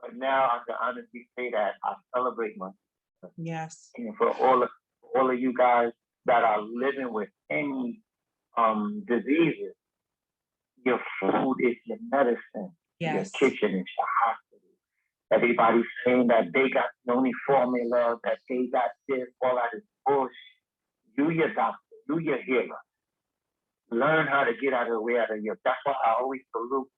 But now I can honestly say that I celebrate my sister. Yes. And for all of you guys that are living with any diseases, your food is your medicine. Yes. Your kitchen is your hospital. Everybody's saying that they got the only formula, that they got this, all that is bullshit. You your doctor, you your healer. Learn how to get out of the way out of your. That's why I always salute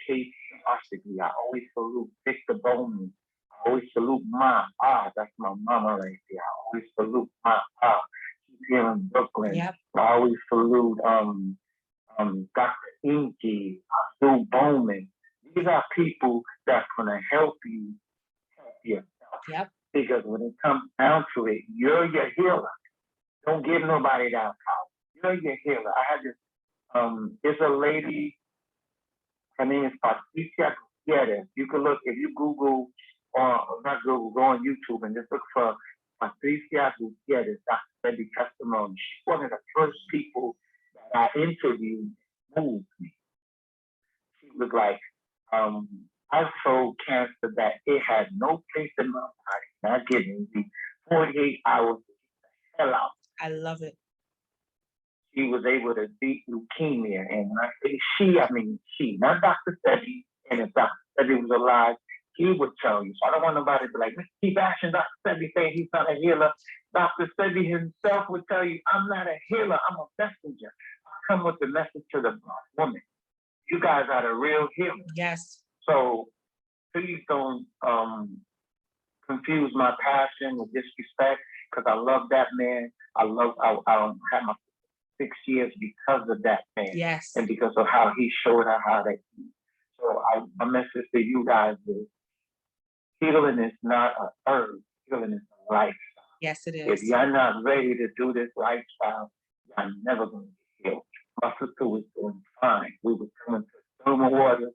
Casey Oshigi. I always salute Victor Bowman. I always salute my that's my mama right there. I always salute my here in Brooklyn. Yep. I always salute Dr. Inky, Sue Bowman. These are people that's gonna help you help yourself. Yep. Because when it comes down to it, you're your healer. Don't give nobody that power. You're your healer. I had this there's a lady, her name is Patricia Gutierrez. You can look if you Google or not Google, go on YouTube and just look for Patricia Gutierrez, Dr. Sebi testimony. She's one of the first people that I interviewed that moved me. She was like, I told cancer that it had no place in my body, not giving me 48 hours to get the hell out. I love it. She was able to beat leukemia. And when I say she, I mean she, not Dr. Sebi. And if Dr. Sebi was alive, he would tell you. So I don't want nobody to be like, keep bashing Dr. Sebi, saying he's not a healer. Dr. Sebi himself would tell you, I'm not a healer, I'm a messenger. I come with the message to the black woman. You guys are the real healers. Yes. So please don't confuse my passion with disrespect, because I love that man. I had my 6 years because of that man. Yes. And because of how he showed her how to eat. So my message to you guys is healing is not a herb. Healing is a lifestyle. Yes, it If is. you're not ready to do this lifestyle, you're never going to get healed. My sister was doing fine. We were coming to thermal water,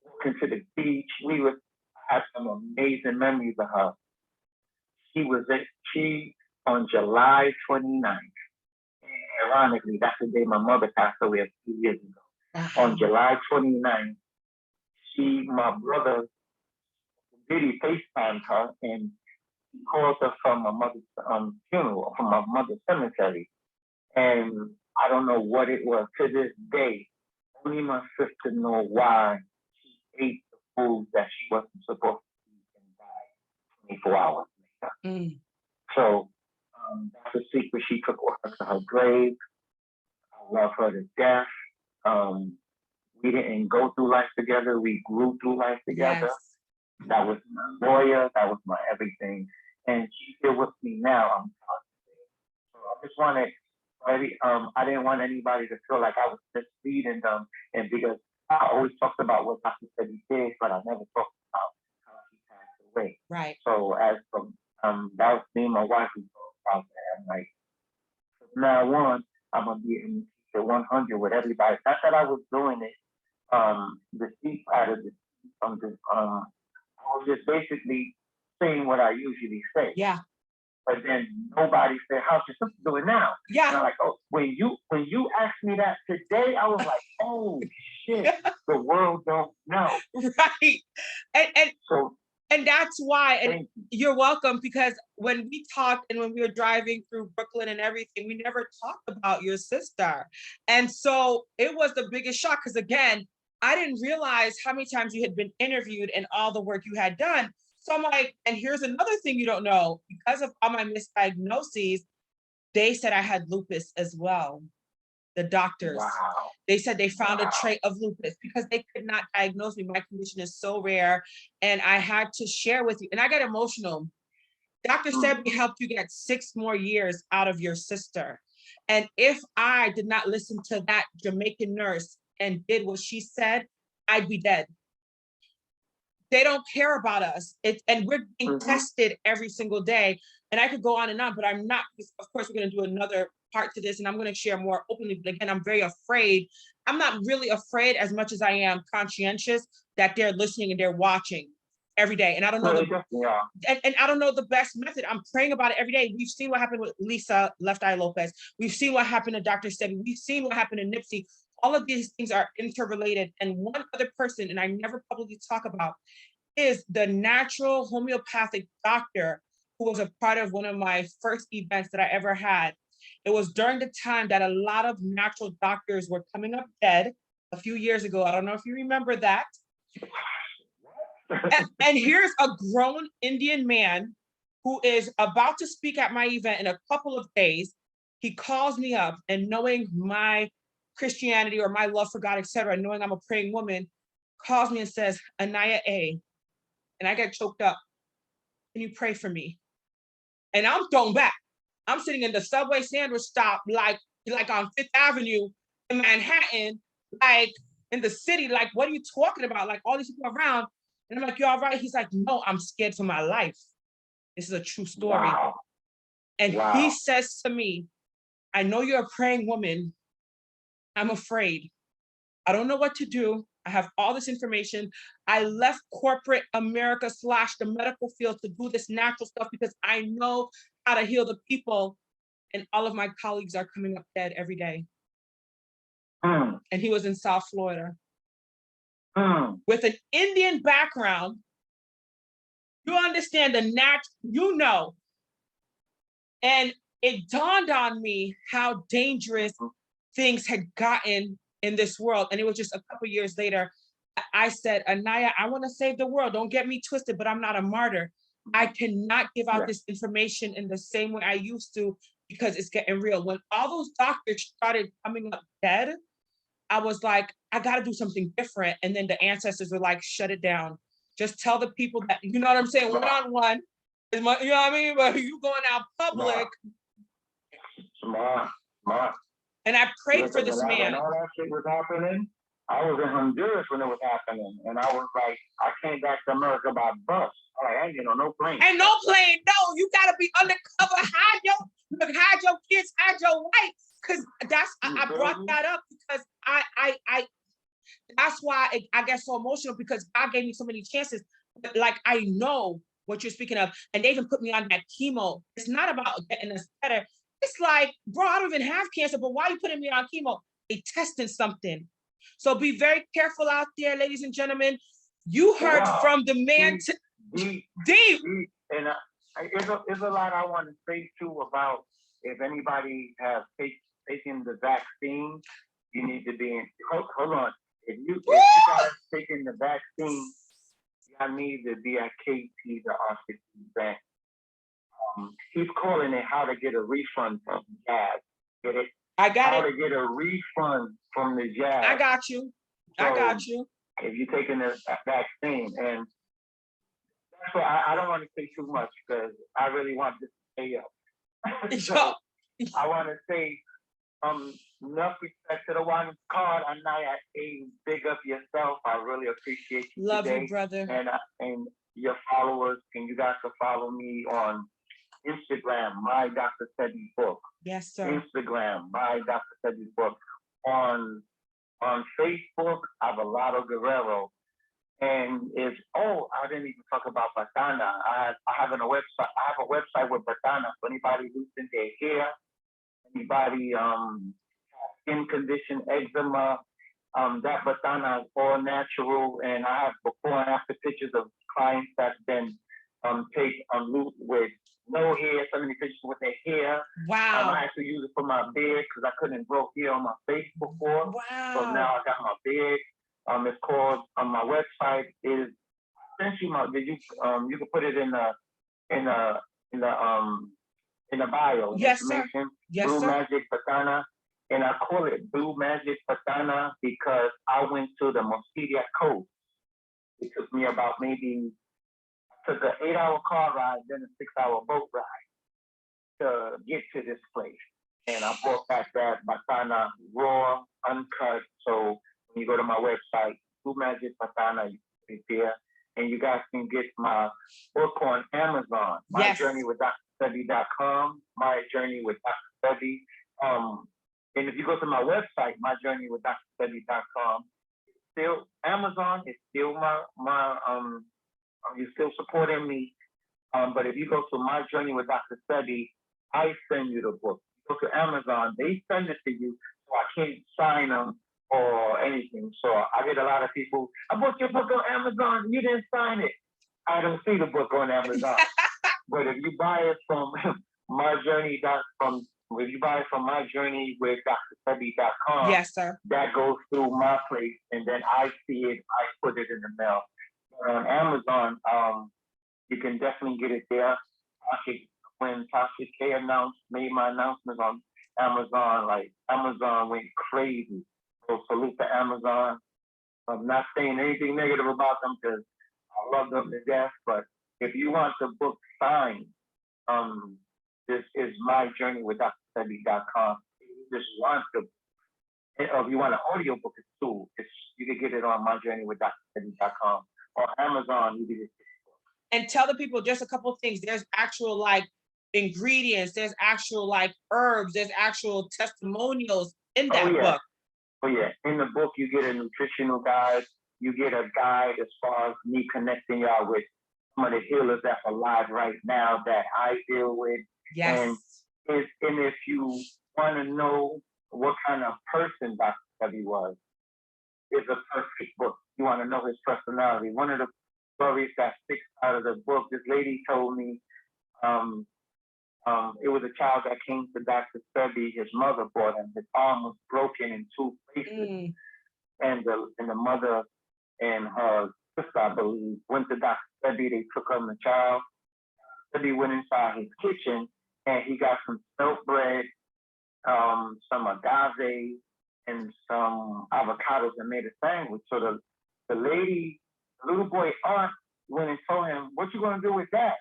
walking to the beach. I had some amazing memories of her. She on July 29th. And ironically, that's the day my mother passed away a few years ago. On July 29th, my brother, Diddy FaceTimed her and he called her from my mother's funeral, from my mother's cemetery. And I don't know what it was. To this day, only my sister knows why she ate the food that she wasn't supposed to eat and died 24 hours later. So that's a secret she took with her to her grave. I love her to death. We didn't go through life together. We grew through life together. Yes. That was my lawyer. That was my everything. And she's here with me now. I'm proud to say. So I just wanted, I didn't want anybody to feel like I was misleading them. And because I always talked about what Dr. Sebi did, but I never talked about how he passed away. Right. So as from that was me and my wife who talked about that. I'm like, from now on, I'm gonna be in the 100 with everybody. Not that I was doing it, the deep out of I was just basically saying what I usually say. Yeah. But then nobody said, how's your sister doing now? Yeah. And I'm like, oh, when you asked me that today, I was like, oh shit, the world don't know. Right. And that's why, and you. you're welcome, because when we talked and when we were driving through Brooklyn and everything, we never talked about your sister. And so it was the biggest shock, because again, I didn't realize how many times you had been interviewed and all the work you had done. So I'm like, and here's another thing you don't know, because of all my misdiagnoses, they said I had lupus as well. The doctors, wow. They said they found a trait of lupus because they could not diagnose me. My condition is so rare. And I had to share with you, and I got emotional. Dr. Sebi helped you get 6 more years out of your sister. And if I did not listen to that Jamaican nurse and did what she said, I'd be dead. They don't care about us. And we're being tested every single day. And I could go on and on, but I'm not, of course, we're going to do another part to this and I'm going to share more openly. But again, I'm very afraid. I'm not really afraid as much as I am conscientious that they're listening and they're watching every day. And I don't know, and I don't know the best method. I'm praying about it every day. We've seen what happened with Lisa Left Eye Lopez. We've seen what happened to Dr. Sebi. We've seen what happened to Nipsey. All of these things are interrelated. And one other person, and I never publicly talk about, is the natural homeopathic doctor who was a part of one of my first events that I ever had. It was during the time that a lot of natural doctors were coming up dead a few years ago. I don't know if you remember that. And here's a grown Indian man who is about to speak at my event in a couple of days. He calls me up, and knowing my Christianity or my love for God, etc., knowing I'm a praying woman, calls me and says, AniYa A. And I get choked up. Can you pray for me? And I'm thrown back. I'm sitting in the Subway sandwich stop, like on Fifth Avenue in Manhattan, like in the city. Like, what are you talking about? Like all these people around. And I'm like, you all right? He's like, no, I'm scared for my life. This is a true story. Wow. And Wow. he says to me, I know you're a praying woman. I'm afraid. I don't know what to do. I have all this information. I left corporate America / the medical field to do this natural stuff because I know how to heal the people. And all of my colleagues are coming up dead every day. And he was in South Florida. With an Indian background, you understand you know. And it dawned on me how dangerous things had gotten in this world. And it was just a couple years later, I said, AniYa, I want to save the world. Don't get me twisted, but I'm not a martyr. I cannot give out this information in the same way I used to because it's getting real. When all those doctors started coming up dead, I was like, I got to do something different. And then the ancestors were like, shut it down. Just tell the people that, you know what I'm saying? One-on-one, you know what I mean? But you going out public. Smart. And I prayed for this man. When all that shit was happening, I was in Honduras when it was happening. And I was like, I came back to America by bus. I ain't getting on no plane. And no plane, no, you gotta be undercover, hide your kids, hide your wife. Cause I brought that up because I that's why I get so emotional because God gave me so many chances. Like I know what you're speaking of. And they even put me on that chemo. It's not about getting us better. It's like, bro, I don't even have cancer, but why are you putting me on chemo? They testing something. So be very careful out there, ladies and gentlemen. You heard from the man deep. And there's a lot I want to say too about if anybody has taken the vaccine, you need to be in, hold on. If you guys taking the vaccine, I need to be at KT, the RCT bank. He's calling it how to get a refund from jab. Get it? I got how it. To get a refund from the jab. I got you. So I got you. If you're taking the vaccine, and that's why I don't want to say too much because I really want this to stay up. So I want to say, enough respect to the one called AniYa. Big up yourself. I really appreciate you. Love today. you, brother. And your followers, and you guys can follow me on Instagram, my Dr. Sebi book. Yes, sir. Instagram, my Dr. Sebi book. On Facebook, Avalado Guerrero. And I didn't even talk about Batana. I have a website with Batana for anybody losing their hair, anybody skin condition, eczema. That Batana is all natural, and I have before and after pictures of clients that's been with no hair, so many pictures with their hair. Wow. I actually use it for my beard because I couldn't grow hair on my face before. Wow. So now I got my beard. It's called on my website is essentially you can put it in the bio. Yes, sir. Yes, Blue sir. Magic Patana. And I call it Blue Magic Patana because I went to the Mosquito Coast. It took me about I took an 8-hour car ride, then a 6-hour boat ride to get to this place. And I brought back that Patana raw, uncut. So when you go to my website, Blue Magic Patana, you can see there. And you guys can get my book on Amazon, My Journey with DrSebi.com, My Journey with Dr. Sebi. And if you go to my website, My Journey with DrSebi.com, still Amazon is still you're still supporting me. But if you go to My Journey with Dr. Sebi, I send you the book. You go to Amazon, they send it to you, so I can't sign them or anything. So I get a lot of people, I bought your book on Amazon, you didn't sign it. I don't see the book on Amazon. But if you buy it from My Journey with DrSebi.com, yes, sir. That goes through my place, and then I see it, I put it in the mail. But on Amazon, you can definitely get it there. When Tasha K made my announcement on Amazon, like Amazon went crazy. So salute to Amazon. I'm not saying anything negative about them because I love them to death, but if you want the book signed, this is myjourneywithdrsebi.com. Just want to, if you want an audio book, it's too. You can get it on myjourneywithdrsebi.com or Amazon. You can just. And tell the people just a couple of things. There's actual like ingredients. There's actual like herbs. There's actual testimonials in that book. Oh yeah. In the book, you get a nutritional guide. You get a guide as far as me connecting y'all with some of the healers that's alive right now that I deal with. Yes. And if you want to know what kind of person Dr. Sebi was, it's a perfect book. You want to know his personality. One of the stories that sticks out of the book, this lady told me, it was a child that came to Dr. Sebi. His mother brought him. His arm was broken in 2 places. And the mother and her sister, I believe, went to Dr. Sebi. They took him the child. Sebi went inside his kitchen and he got some spelt bread, some agave, and some avocados and made a sandwich. So the lady, the little boy aunt, went and told him, "What you gonna do with that?"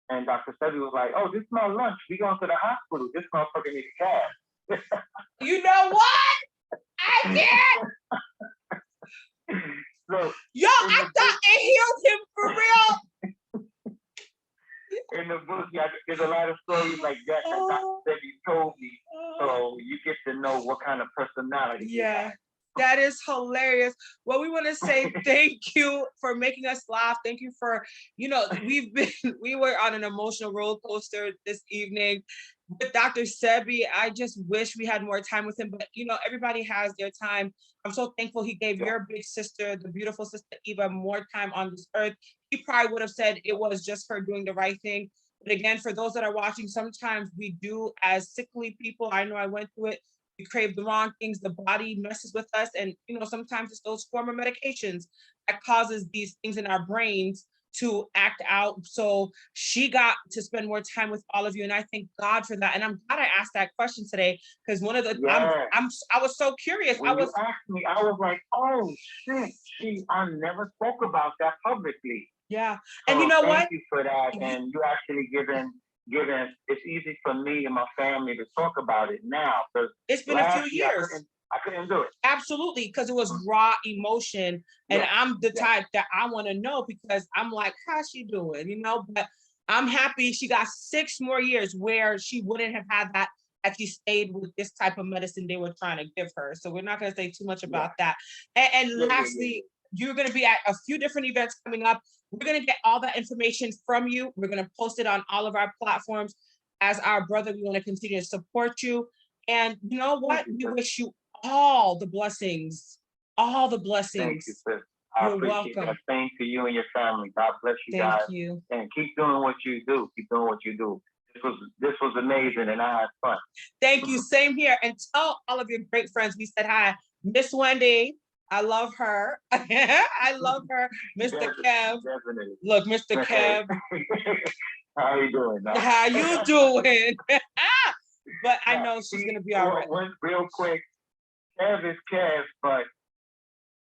And Dr. Sebi was like, "Oh, this is my lunch. We going to the hospital. This motherfucker needs cash." You know what? I can't. So, yo, I thought it healed him for real. In the book, yeah, there's a lot of stories like that Dr. Sebi told me. So you get to know what kind of personality. Yeah. That is hilarious. Well, we want to say thank you for making us laugh. Thank you for, we were on an emotional roller coaster this evening with Dr. Sebi. I just wish we had more time with him, but everybody has their time. I'm so thankful he gave your big sister, the beautiful sister Eva, more time on this earth. He probably would have said it was just her doing the right thing. But again, for those that are watching, sometimes we do as sickly people, I know I went through it, we crave the wrong things, the body messes with us. And, sometimes it's those former medications that causes these things in our brains to act out. So she got to spend more time with all of you. And I thank God for that. And I'm glad I asked that question today, because one of the, I was so curious. When you asked me, I was like, oh shit, I never spoke about that publicly. Yeah. So and you know what? Thank you for that. And you actually given, it's easy for me and my family to talk about it now. It's been a few years. I couldn't do it. Absolutely, because it was raw emotion. And I'm the type that I want to know, because I'm like, how's she doing? But I'm happy she got 6 more years where she wouldn't have had that if she stayed with this type of medicine they were trying to give her. So we're not going to say too much about that. And lastly, you're going to be at a few different events coming up. We're going to get all that information from you. We're going to post it on all of our platforms. As our brother, we want to continue to support you. And you know what? We wish you all the blessings. All the blessings. Thank you, sis. You're welcome. That. Same to you and your family. God bless you guys. Thank you. And keep doing what you do. Keep doing what you do. This was amazing, and I had fun. Thank you. Same here. And tell all of your great friends we said hi. Miss Wendy. I love her. I love her. Mr. Kev. Definitely. Look, Mr. Kev. How you doing? Now? How you doing? But I know she's going to be all right. Real quick, Kev is Kev, but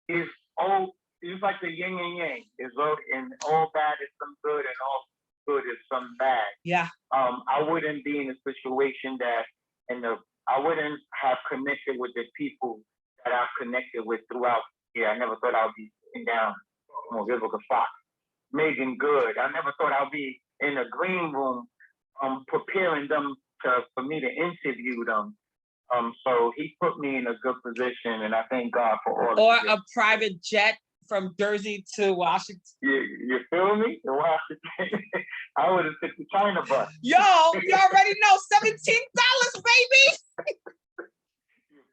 he's like the yin and yang. And all bad is some good, and all good is some bad. Yeah. I wouldn't be in a situation that, I wouldn't have connected with the people that I've connected with throughout. I never thought I'd be sitting down on Vivica Fox, Megan Good. I never thought I'd be in a green room, preparing them for me to interview them. So he put me in a good position, and I thank God for all. Or a private jet from Jersey to Washington. You feel me? Washington. I would have took the China bus. Yo, you already know, $17, baby.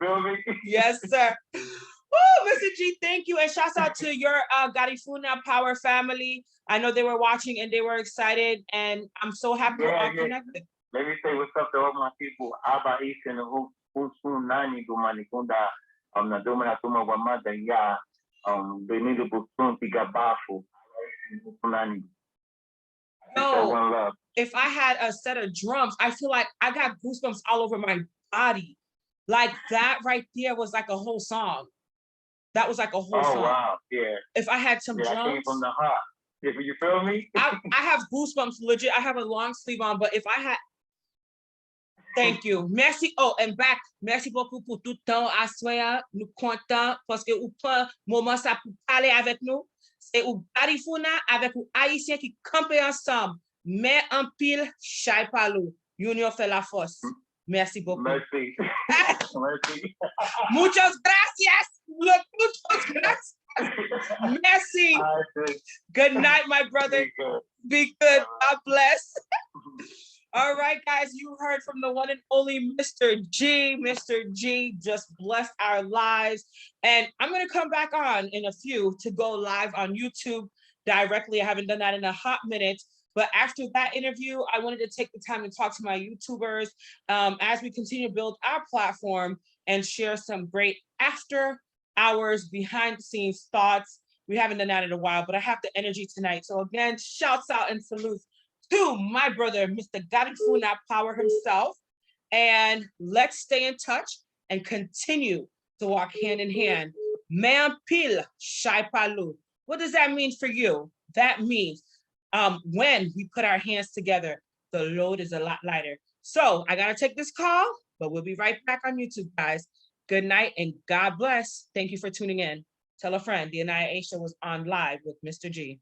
Feel me? Yes, sir. Woo, Mr. G, thank you. And shouts out to your Garifuna Power family. I know they were watching and they were excited, and I'm so happy we're all connected. Let me say what's up to all my people. Aba Isin, who's nani dumanikunda, na dumana tuma wamada ya, benido busunti gabafu. Yo, if I had a set of drums, I feel like I got goosebumps all over my body. Like that right there was like a whole song. That was like a whole song. Oh, wow, yeah. If I had some drums. I came from the heart. You feel me? I have goosebumps, legit. I have a long sleeve on, but if I had, Thank you. Merci. Oh, and back. Merci beaucoup pour tout temps à soya. Nous content parce que ou prend moment ça pour parler avec nous. C'est ou Garifuna avec ou Haïtien qui campent ensemble. Mais en pile, chai palou. Union fait la force. Merci beaucoup. Merci. Merci. Muchas gracias. Muchas gracias. Merci. Good night, my brother. Be good. God bless. All right, guys, you heard from the one and only Mr. G. Mr. G just blessed our lives. And I'm going to come back on in a few to go live on YouTube directly. I haven't done that in a hot minute. But after that interview, I wanted to take the time to talk to my YouTubers as we continue to build our platform and share some great after hours, behind the scenes thoughts. We haven't done that in a while, but I have the energy tonight. So again, shouts out and salutes to my brother, Mr. Garifuna Power himself. And let's stay in touch and continue to walk hand in hand. Man pile shai palu. What does that mean for you? That means when we put our hands together, the load is a lot lighter. So I gotta take this call, but we'll be right back on YouTube, guys. Good night and God bless. Thank you for tuning in. Tell a friend, the AniYa Show was on live with Mr. G.